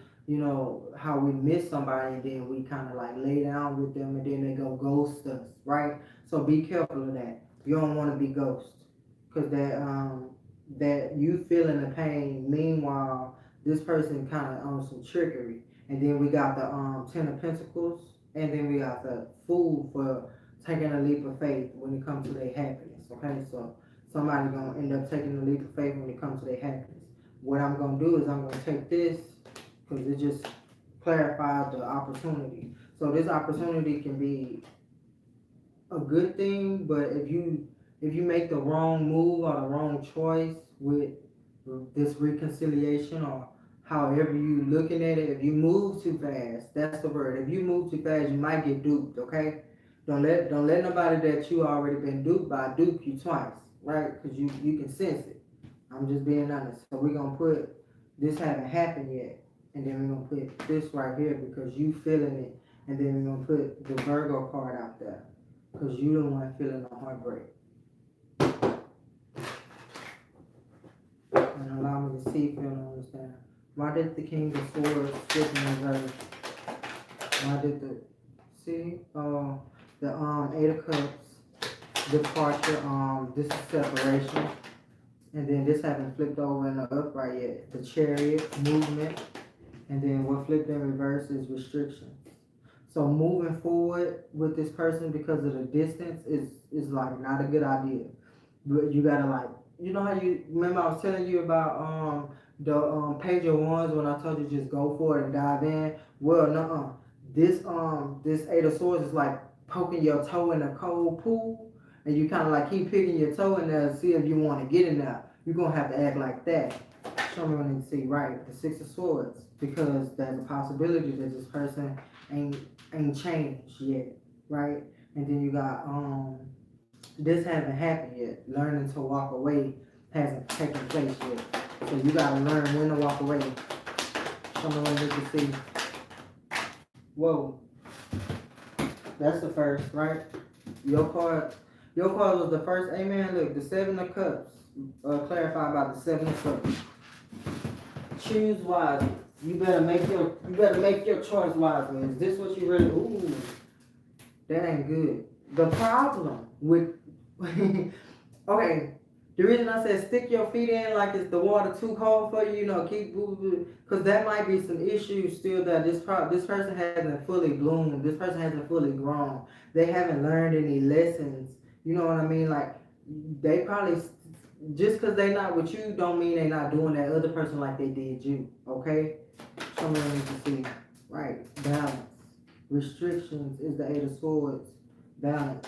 S1: how we miss somebody and then we kind of like lay down with them and then they go ghost us, right? So be careful of that. You don't want to be ghost because that you feeling the pain. Meanwhile, this person kind of on some trickery. And then we got the Ten of Pentacles, and then we got the Fool for taking a leap of faith when it comes to their happiness. Okay, so somebody gonna end up taking a leap of faith when it comes to their happiness. What I'm gonna do is I'm gonna take this because it just clarifies the opportunity. So this opportunity can be a good thing, but if you make the wrong move or the wrong choice with this reconciliation or however you looking at it, if you move too fast, that's the word. If you move too fast, you might get duped. Okay. Don't let nobody that you already been duped by dupe you twice, right? Because you can sense it. I'm just being honest. So we're going to put this haven't happened yet. And then we're going to put this right here because you feeling it. And then we're going to put the Virgo card out there because you don't want to feel the heartbreak. And allow me to see if you don't understand. Why did the King of Swords flip in reverse? Why did the... See? The Eight of Cups, departure, this is separation. And then this haven't flipped over in the upright yet. The Chariot, movement. And then what flipped in reverse is restriction. So moving forward with this person because of the distance is like not a good idea. But you gotta like, you know how you remember I was telling you about the page of wands when I told you just go for it and dive in. Well, no, this eight of swords is like poking your toe in a cold pool, and you kind of like keep picking your toe in there to see if you want to get in there. You're gonna have to act like that. Show me what I need to see. Right, the six of swords, because there's a possibility that this person ain't changed yet, right? And then you got this haven't happened yet. Learning to walk away hasn't taken place yet. So you gotta learn when to walk away. Show me what I need to see. Whoa, that's the first, right? Your card was the first. Amen. Look, the seven of cups. Clarified by the seven of cups. Choose wisely. You better make your choice wisely. Is this what you really? Ooh, that ain't good. The problem with okay, the reason I said stick your feet in like it's the water too cold for you, you know, keep because that might be some issues still that this person hasn't fully bloomed. This person hasn't fully grown. They haven't learned any lessons. You know what I mean? Like they probably just because they not with you don't mean they not doing that other person like they did you. Okay, someone needs to see right balance. Restrictions is the eight of swords. Balance.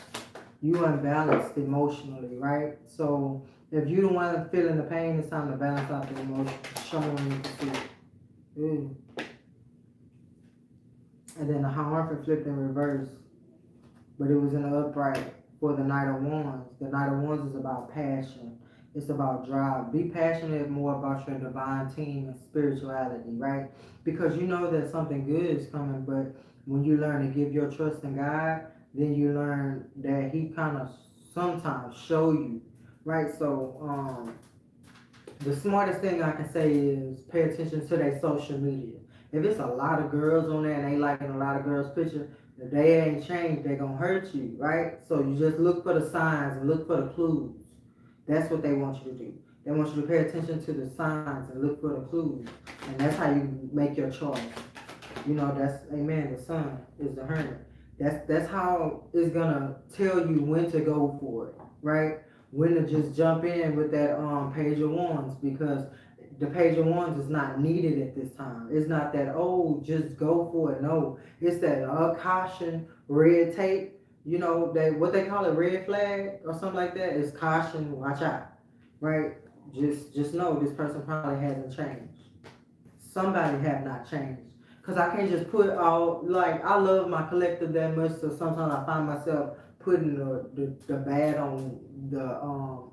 S1: You unbalanced emotionally, right? So if you don't want to feel in the pain, it's time to balance out the emotion. Show me what you can see. Ooh. And then the Hierophant flipped in reverse, but it was in the upright for the Knight of Wands. The Knight of Wands is about passion. It's about drive. Be passionate more about your divine team and spirituality, right? Because you know that something good is coming, but when you learn to give your trust in God, then you learn that He kind of sometimes show you, right? So the smartest thing I can say is pay attention to their social media. If it's a lot of girls on there and they liking a lot of girls' pictures, if they ain't changed, they gonna hurt you, right? So you just look for the signs and look for the clues. That's what they want you to do. They want you to pay attention to the signs and look for the clues. And that's how you make your choice. You know, that's, amen, the sun is the hermit. That's how it's gonna tell you when to go for it, right? When to just jump in with that page of wands, because the page of wands is not needed at this time. It's not that, oh, just go for it. No, it's that caution, red tape. You know, that what they call it, red flag or something like that, is caution, watch out, right? Just know this person probably hasn't changed. Somebody have not changed. Cause I can't just put all, like, I love my collective that much, so sometimes I find myself putting the bad on the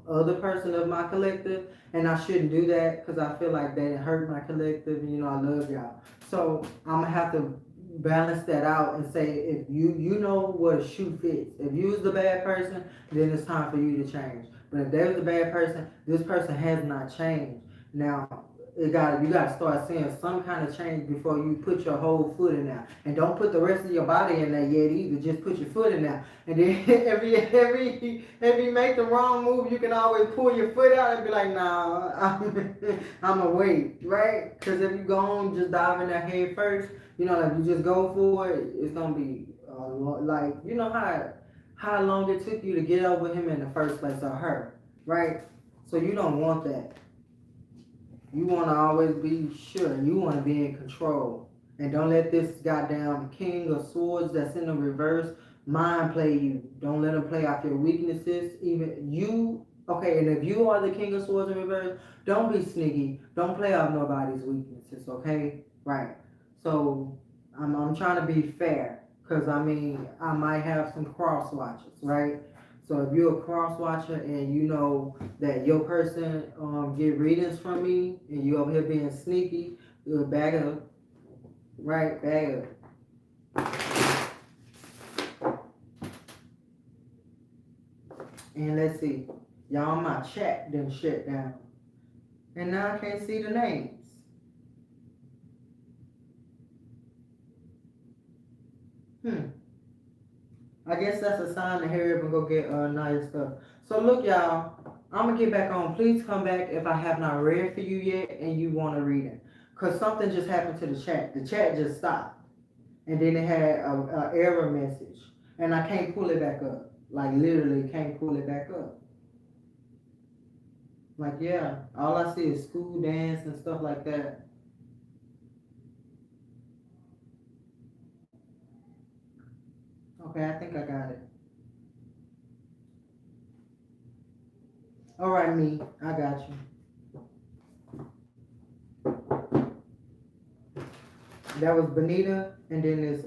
S1: other person of my collective, and I shouldn't do that because I feel like they hurt my collective, and you know I love y'all. So I'm gonna have to balance that out and say, if you know where the shoe fits. If you was the bad person, then it's time for you to change. But if they was the bad person, this person has not changed. Now you gotta start seeing some kind of change before you put your whole foot in there. And don't put the rest of your body in there yet either. Just put your foot in there. And then if you make the wrong move, you can always pull your foot out and be like, nah, I'm a wait, right? Because if you go on just dive in there head first, you know, like you just go for it, it's gonna be like, you know how long it took you to get over him in the first place, or her, right? So you don't want that. You want to always be sure. You want to be in control. And don't let this goddamn king of swords that's in the reverse mind play you. Don't let him play off your weaknesses. Even you, okay, and if you are the king of swords in reverse, don't be sneaky. Don't play off nobody's weaknesses, okay? Right. So I'm trying to be fair. Because, I mean, I might have some cross watches, right? So if you're a cross watcher and you know that your person get readings from me and you over here being sneaky, you'll bag up, right? Bag up. And let's see, y'all, my chat didn't shut down, and now I can't see the names. I guess that's a sign to hurry up and go get Naya's stuff. So look, y'all, I'm gonna get back on. Please come back if I have not read for you yet and you want to read it, cause something just happened to the chat. The chat just stopped, and then it had a error message, and I can't pull it back up. Like literally can't pull it back up. Like, yeah, all I see is school dance and stuff like that. Okay, I think I got it. All right, me, I got you. That was Benita, and then it's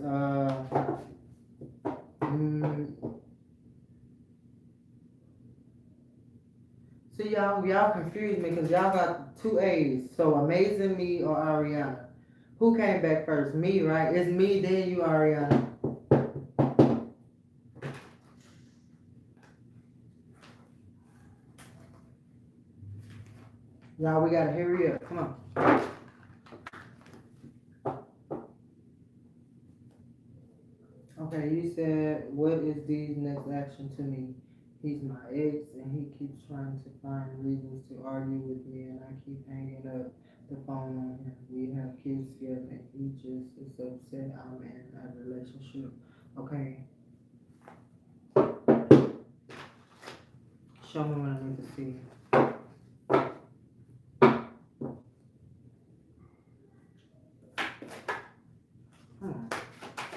S1: mm, see y'all confused me because y'all got two A's. So Amazing Me or Ariana. Who came back first? Me, right? It's me, then you, Ariana. Y'all, we gotta hurry up. Come on. Okay, you said, what is D's next action to me? He's my ex, and he keeps trying to find reasons to argue with me, and I keep hanging up the phone on him. We have kids together, and he just is upset I'm in a relationship. Okay, show me what I need to see.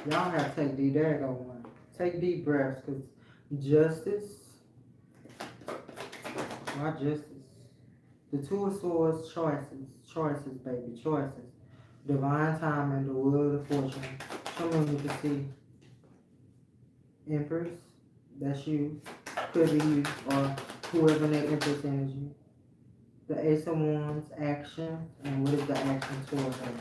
S1: Y'all have to take deep, there you go one. Take deep breaths, because justice, why justice? The Two of Swords, choices, baby, choices. Divine time and the wheel of fortune. Show me what you can see. Empress, that's you. Could be you, or whoever that Empress energy. The Ace of Wands, action, and what is the action towards her?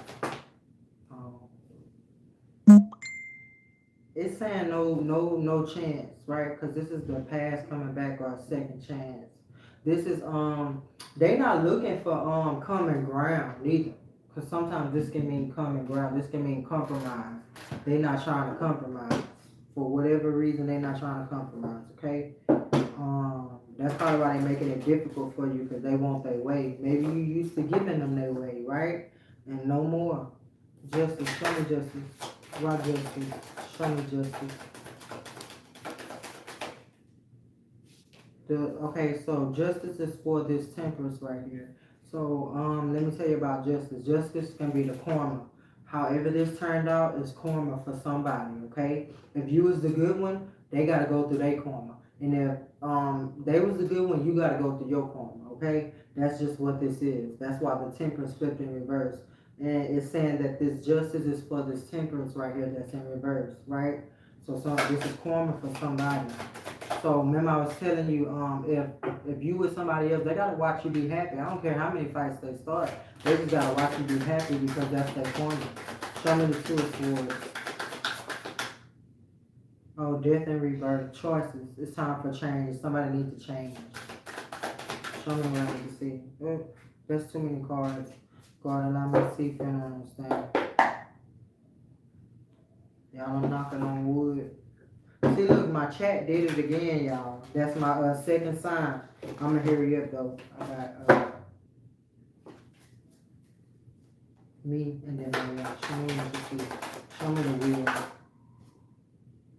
S1: It's saying no chance, right? Because this is the past coming back or a second chance. This is they not looking for common ground either. Because sometimes this can mean common ground. This can mean compromise. They not trying to compromise. For whatever reason, they not trying to compromise, okay? That's probably why they making it difficult for you because they want their way. Maybe you used to giving them their way, right? And no more. Justice, show me justice. Why justice? Show me justice. Okay, so justice is for this temperance right here. So let me tell you about justice. Justice can be the karma. However this turned out is karma for somebody, okay? If you was the good one, they gotta go through their karma. And if they was the good one, you gotta go through your karma, okay? That's just what this is. That's why the temperance flipped in reverse. And it's saying that this justice is for this temperance right here that's in reverse, right? So this is karma for somebody. So remember I was telling you, if you with somebody else, they gotta watch you be happy. I don't care how many fights they start. They just gotta watch you be happy because that's their karma. Show me the Two of Swords. Oh, death and rebirth. Choices. It's time for change. Somebody needs to change. Show me what I need to see. That's too many cards. God, allow me to see, feel, and understand. Y'all, I'm knocking on wood. See, look, my chat did it again, y'all. That's my second sign. I'm gonna hurry up, though. I got me, and then y'all. Show me what you see. Show me the wheel.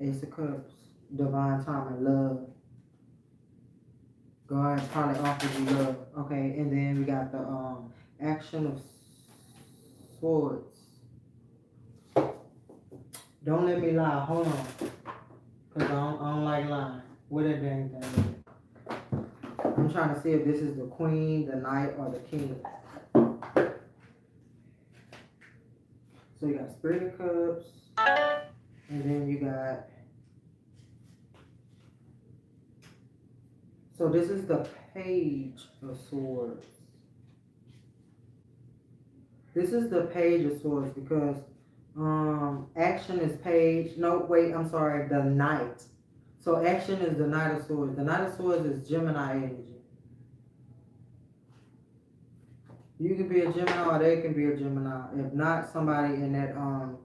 S1: Ace of Cups. Divine time and love. God probably offers you love. Okay, and then we got the action of swords. Don't let me lie. Hold on. Because I don't like lying. What that dang thing is. I'm trying to see if this is the queen, the knight, or the king. So you got Spirit of Cups. And then you got... So this is the Page of Swords. This is the Page of Swords because action is page. No, wait, I'm sorry, the Knight. So action is the Knight of Swords. The Knight of Swords is Gemini energy. You can be a Gemini or they can be a Gemini. If not, somebody in that go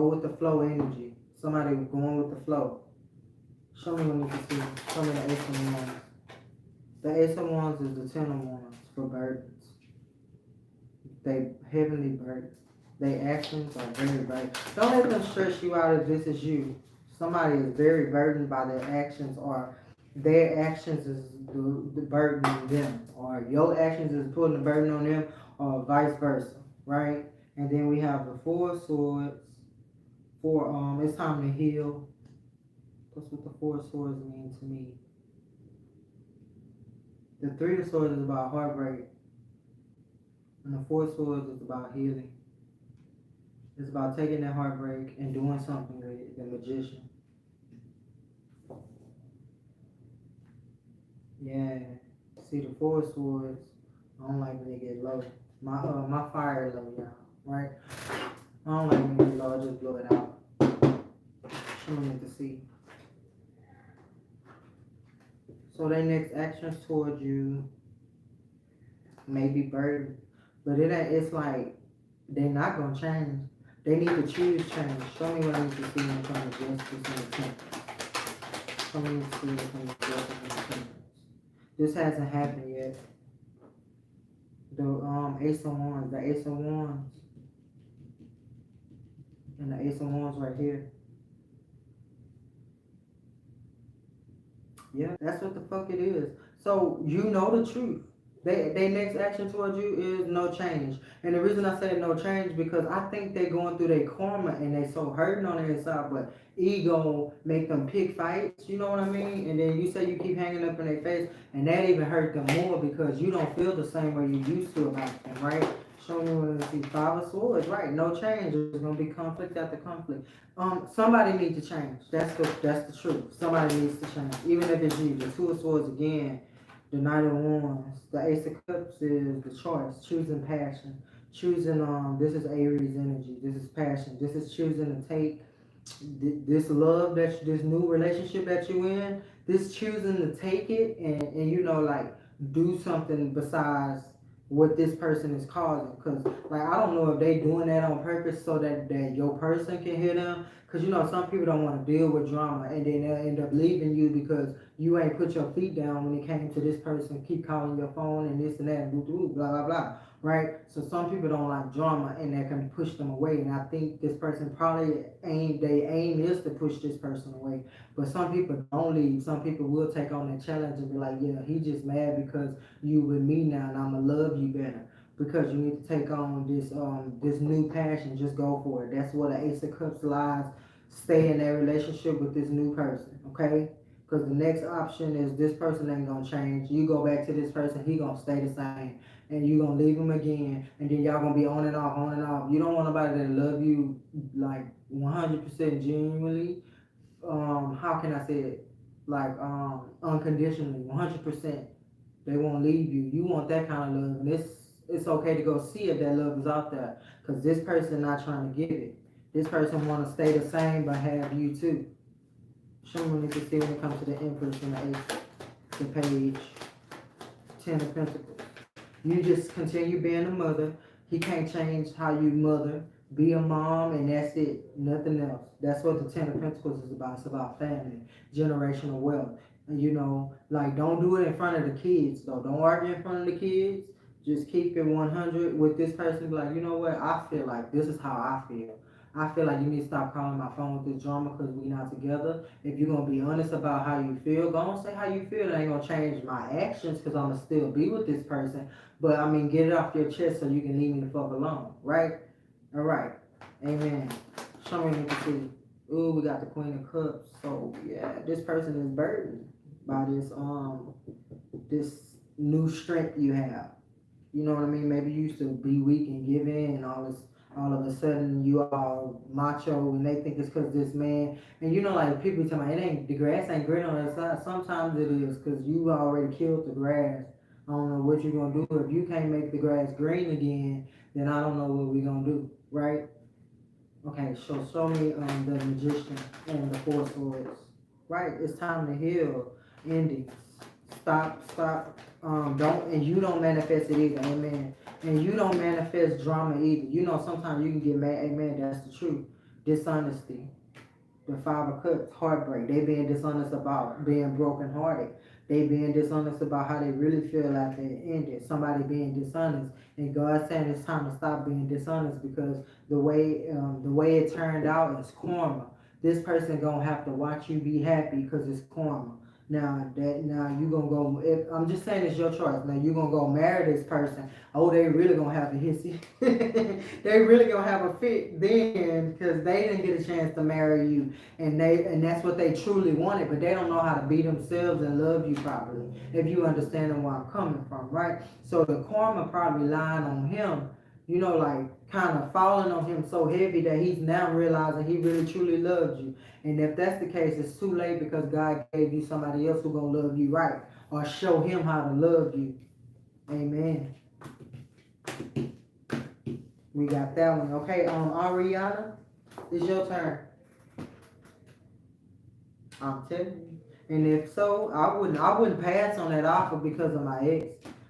S1: with the flow energy. Somebody going with the flow. Show me what you can see. Show me the Ace of Wands. The Ace of Wands is the Ten of Wands for burdens. They heavenly burdens. Their actions are very burdened. Don't let them stress you out if this is you. Somebody is very burdened by their actions or their actions is the burden on them, or your actions is putting the burden on them, or vice versa, right? And then we have the Four of Swords for it's time to heal. That's what the Four of Swords mean to me. The Three of Swords is about heartbreak, and the Four of Swords is about healing. It's about taking that heartbreak and doing something with it. The Magician. Yeah. See, the Four of Swords, I don't like when they get low. My fire low, y'all, right? I don't like when they get low, I just blow it out. Show me to see. So their next actions towards you may be burdened, but it's like they're not gonna change. They need to choose change. Show me what I need to see when it comes to justice and the temperance. Show me what I need to see when it comes to justice and the temperance. This hasn't happened yet. The Ace of Wands, the Ace of Wands, and the Ace of Wands right here. Yeah, that's what the fuck it is. So you know the truth. They next action towards you is no change. And the reason I say no change because I think they're going through their karma and they so hurting on the inside, but ego make them pick fights, you know what I mean? And then you say you keep hanging up in their face and that even hurt them more because you don't feel the same way you used to about them, right? Show me what I see. Five of Swords, right? No change. There's gonna be conflict after conflict. Somebody needs to change. That's the truth. Somebody needs to change. Even if it's you. The Two of Swords again. The Knight of Wands, the Ace of Cups is the choice, choosing passion, choosing this is Aries energy, this is passion, this is choosing to take this love this new relationship that you in, this choosing to take it and you know like do something besides what this person is causing, because like I don't know if they doing that on purpose so that your person can hear them, because you know some people don't want to deal with drama and then they'll end up leaving you because you ain't put your feet down when it came to this person keep calling your phone and this and that and blah blah blah, right? So some people don't like drama and that can push them away, and I think this person probably aim is to push this person away, but some people don't leave. Some people will take on that challenge and be like, yeah, he just mad because you with me now and I'ma love you better, because you need to take on this new passion. Just go for it. That's what the Ace of Cups lies. Stay in that relationship with this new person, okay? Because the next option is this person ain't gonna change. You go back to this person, he gonna stay the same, and you gonna leave him again, and then y'all gonna be on and off, on and off. You don't want nobody that love you like 100% genuinely. How can I say it? Like unconditionally, 100%. They won't leave you. You want that kind of love, and it's okay to go see if that love is out there, because this person not trying to give it. This person want to stay the same but have you too. Show me what you can see when it comes to the Empress and the Ace, the Page, Ten of Pentacles. You just continue being a mother. He can't change how you mother. Be a mom and that's it. Nothing else. That's what the Ten of Pentacles is about. It's about family, generational wealth. And you know, like don't do it in front of the kids though. Don't argue in front of the kids. Just keep it 100 with this person. Be like, you know what? I feel like this is how I feel. I feel like you need to stop calling my phone with this drama because we not together. If you're going to be honest about how you feel, go on say how you feel. It ain't going to change my actions because I'm going to still be with this person. But, I mean, get it off your chest so you can leave me the fuck alone. Right? All right. Amen. Show me what you see. Ooh, we got the Queen of Cups. So, yeah, this person is burdened by this new strength you have. You know what I mean? Maybe you used to be weak and give in and all of a sudden you are macho and they think it's because this man, and you know like people tell me the grass ain't green on that side. Sometimes it is because you already killed the grass. I don't know what you're gonna do. If you can't make the grass green again, then I don't know what we're gonna do, right? Okay, so show me the Magician and the Four Swords. Right, it's time to heal. Endings. Stop. You don't manifest it either, amen. And you don't manifest drama either. You know, sometimes you can get mad, amen, that's the truth. Dishonesty. The Five of Cups, heartbreak. They being dishonest about being broken hearted. They being dishonest about how they really feel after it ended. Somebody being dishonest. And God saying it's time to stop being dishonest because the way it turned out is karma. This person gonna have to watch you be happy because it's karma. Now you gonna go. I'm just saying it's your choice. Now you gonna go marry this person. Oh, they really gonna have a hissy. They really gonna have a fit then, because they didn't get a chance to marry you, and that's what they truly wanted. But they don't know how to be themselves and love you properly. If you understand where I'm coming from, right? So the karma probably lying on him. You know, like kind of falling on him so heavy that he's now realizing he really truly loves you. And if that's the case, it's too late, because God gave you somebody else who's gonna love you right, or show him how to love you. Amen. We got that one. Okay, Ariana, it's your turn. I'm telling you. And if so, I wouldn't pass on that offer because of my ex.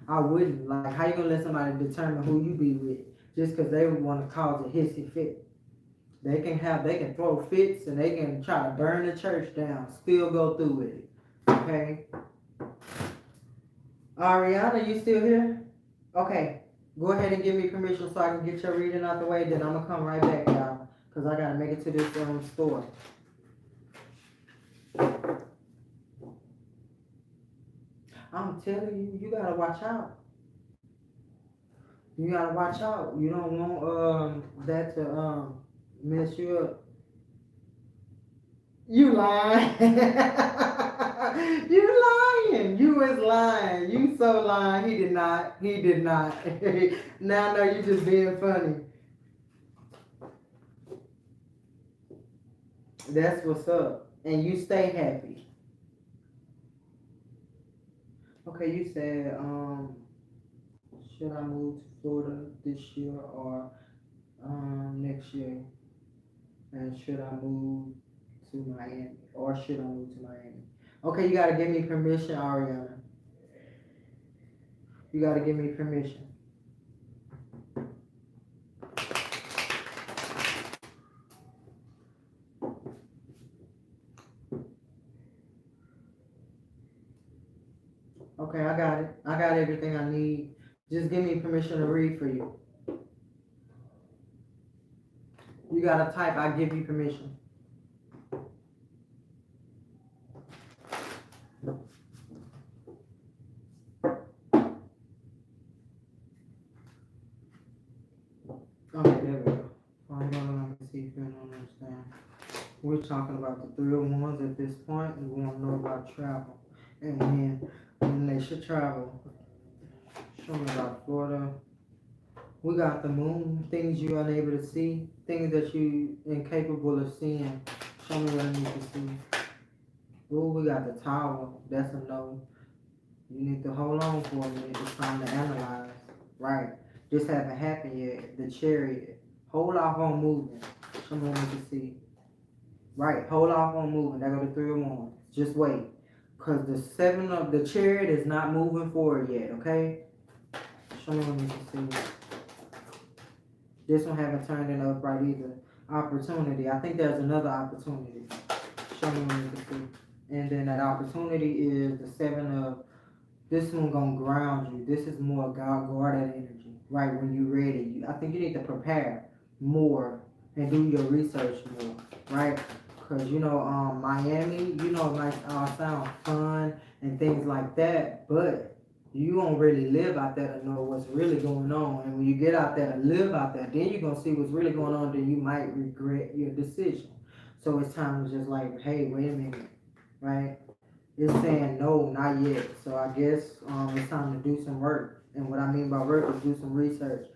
S1: I wouldn't. Like, how you gonna let somebody determine who you be with just because they would want to cause a hissy fit? They can throw fits, and they can try to burn the church down, still go through with it. Okay. Ariana, you still here? Okay. Go ahead and give me permission so I can get your reading out the way. Then I'm gonna come right back, y'all, because I gotta make it to this store. I'm telling you, you gotta watch out. You gotta watch out. You don't want that to mess you up. You lying. You lying. You was lying. You so lying. He did not. He did not. Now I know you just being funny. That's what's up. And you stay happy. Okay, you said, should I move to Florida this year or next year? And should I move to Miami? Or should I move to Miami? Okay, you gotta give me permission, Ariana. You gotta give me permission. Okay, I got it. I got everything I need. Just give me permission to read for you. You gotta type, I give you permission. Okay, there we go. I'm gonna let me see if you don't understand. We're talking about the 3 of Wands at this point, and we want to know about travel. And when they should travel. Show me about Florida. We got the moon, things you're unable to see, things that you incapable of seeing. Show me what I need to see. Ooh, we got the Tower. That's a no. You need to hold on for a minute. It's time to analyze. Right. This haven't happened yet. The Chariot. Hold off on moving. Show me what I need to see. Right. Hold off on moving. That go to 3 of Wands. Just wait. Because the 7 of the Chariot is not moving forward yet. Okay? Show me what I need to see. This one haven't turned in upright either. Opportunity. I think there's another opportunity. Show me what I need to see. And then that opportunity is the 7 of, this one gonna ground you. This is more guarded energy. Right, when you're ready. I think you need to prepare more and do your research more. Right? Because, Miami, it might sound fun and things like that. But you won't really live out there to know what's really going on. And when you get out there to live out there, then you're going to see what's really going on. Then you might regret your decision. So it's time to just like, hey, wait a minute, right? It's saying no, not yet. So I guess it's time to do some work. And what I mean by work is do some research.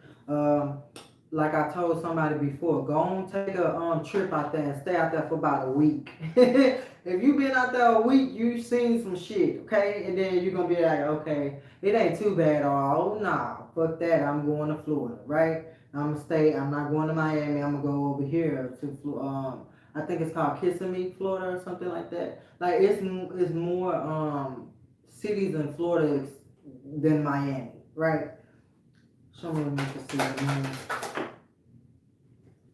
S1: Like I told somebody before, go on, take a trip out there and stay out there for about a week. If you've been out there a week, you've seen some shit, okay? And then you're going to be like, okay, it ain't too bad. Oh, nah, fuck that. I'm going to Florida, right? I'm not going to Miami. I'm going to go over here to, I think it's called Kissimmee, Florida or something like that. Like, it's more cities in Florida than Miami, right? Show me what you can see.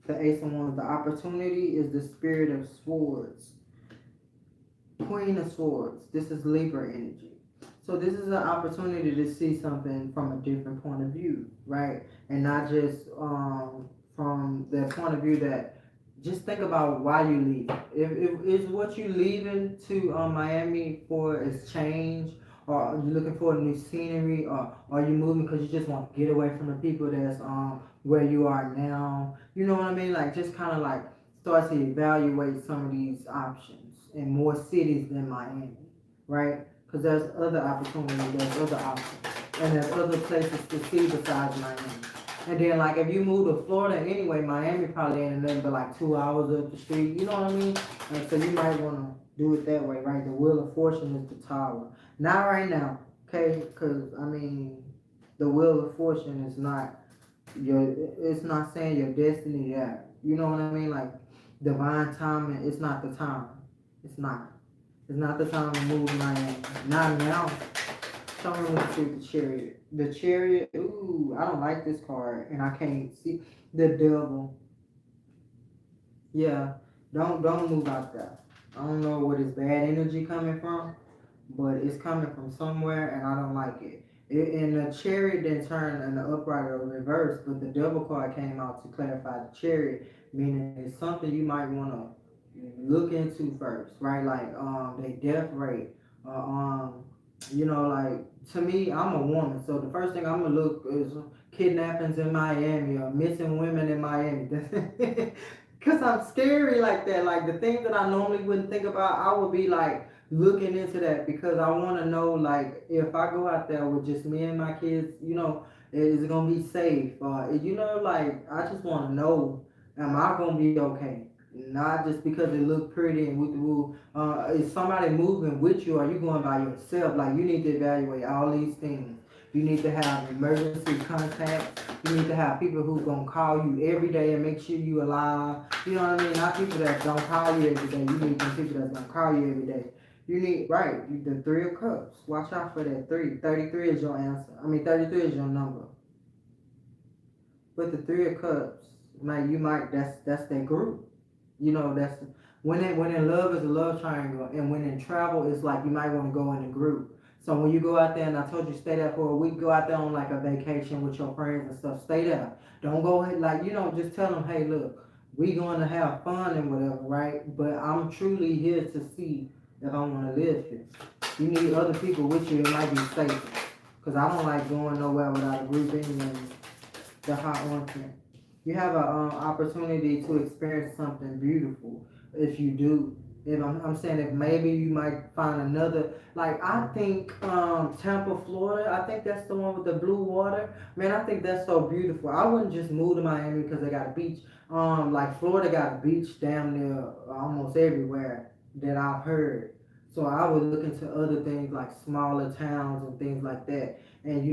S1: The Ace of Wands, the opportunity is the Spirit of Swords. Queen of Swords. This is Libra energy. So this is an opportunity to see something from a different point of view, right? And not just from the point of view that just think about why you leave. If is what you leaving to Miami for is change, or are you looking for a new scenery, or are you moving because you just want to get away from the people that's where you are now? You know what I mean? Like just kind of like start to evaluate some of these options in more cities than Miami, right? Because there's other opportunities, there's other options, and there's other places to see besides Miami. And then like if you move to Florida anyway, Miami probably ain't nothing but like 2 hours up the street. You know what I mean? And so you might want to do it that way, right? The Wheel of Fortune is the tower. Not right now, okay? Because I mean, the Wheel of Fortune is not your. It's not saying your destiny there. You know what I mean? Like divine timing. It's not the time. It's not. It's not the time to move to Miami. Not now. Tell me what to do with the Chariot. The Chariot, ooh, I don't like this card, and I can't see the Devil. Yeah, don't move out there. I don't know where this bad energy coming from, but it's coming from somewhere, and I don't like it. And the Chariot then turned in the upright or reverse, but the Devil card came out to clarify the Chariot, meaning it's something you might want to look into first, right? Like they death rate, you know, like to me, I'm a woman, so the first thing I'm gonna look is kidnappings in Miami or missing women in Miami. Cause I'm scary like that. Like the things that I normally wouldn't think about, I would be like looking into that because I want to know like if I go out there with just me and my kids, you know, is it gonna be safe? You know, like I just want to know, am I gonna be okay? Not just because it look pretty and woo woo. Is somebody moving with you or are you going by yourself? Like you need to evaluate all these things. You need to have emergency contacts. You need to have people who gonna call you every day and make sure you alive. You know what I mean? Not people that don't call you every day. You need some people that's gonna call you every day. You need, right, the 3 of Cups. Watch out for that 3. 33 is your answer. I mean, 33 is your number. But the 3 of Cups, that's their group. You know, that's when in love is a love triangle, and when in travel it's like you might want to go in a group. So when you go out there, and I told you stay there for a week, go out there on like a vacation with your friends and stuff. Stay there. Don't go like just tell them, hey, look, we going to have fun and whatever, right? But I'm truly here to see if I want to live here. You need other people with you. It might be safer, cause I don't like going nowhere without a group anyway. The hot one thing. You have an opportunity to experience something beautiful if you do. If I'm saying if maybe you might find another, like I think Tampa, Florida, I think that's the one with the blue water. Man, I think that's so beautiful. I wouldn't just move to Miami because they got a beach. Like Florida got a beach down there almost everywhere that I've heard. So I would look into other things like smaller towns and things like that. And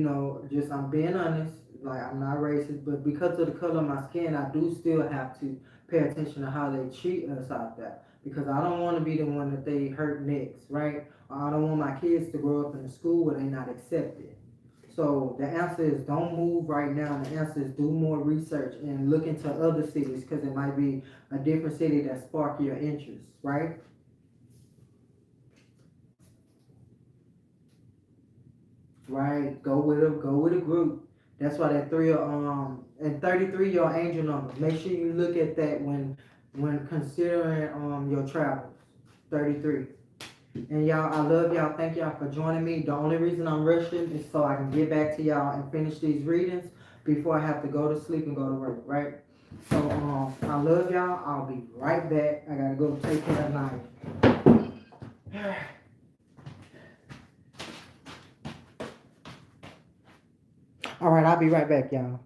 S1: just I'm being honest, like I'm not racist, but because of the color of my skin, I do still have to pay attention to how they treat us out there. Because I don't want to be the one that they hurt next, right? Or I don't want my kids to grow up in a school where they're not accepted. So the answer is don't move right now. The answer is do more research and look into other cities because it might be a different city that spark your interest, right? Right. Go with a group. That's why that 3 and 33 your angel number. Make sure you look at that when considering your travels. 33. And y'all, I love y'all. Thank y'all for joining me. The only reason I'm rushing is so I can get back to y'all and finish these readings before I have to go to sleep and go to work, right? So I love y'all. I'll be right back. I gotta go take care of Naya. All right, I'll be right back, y'all.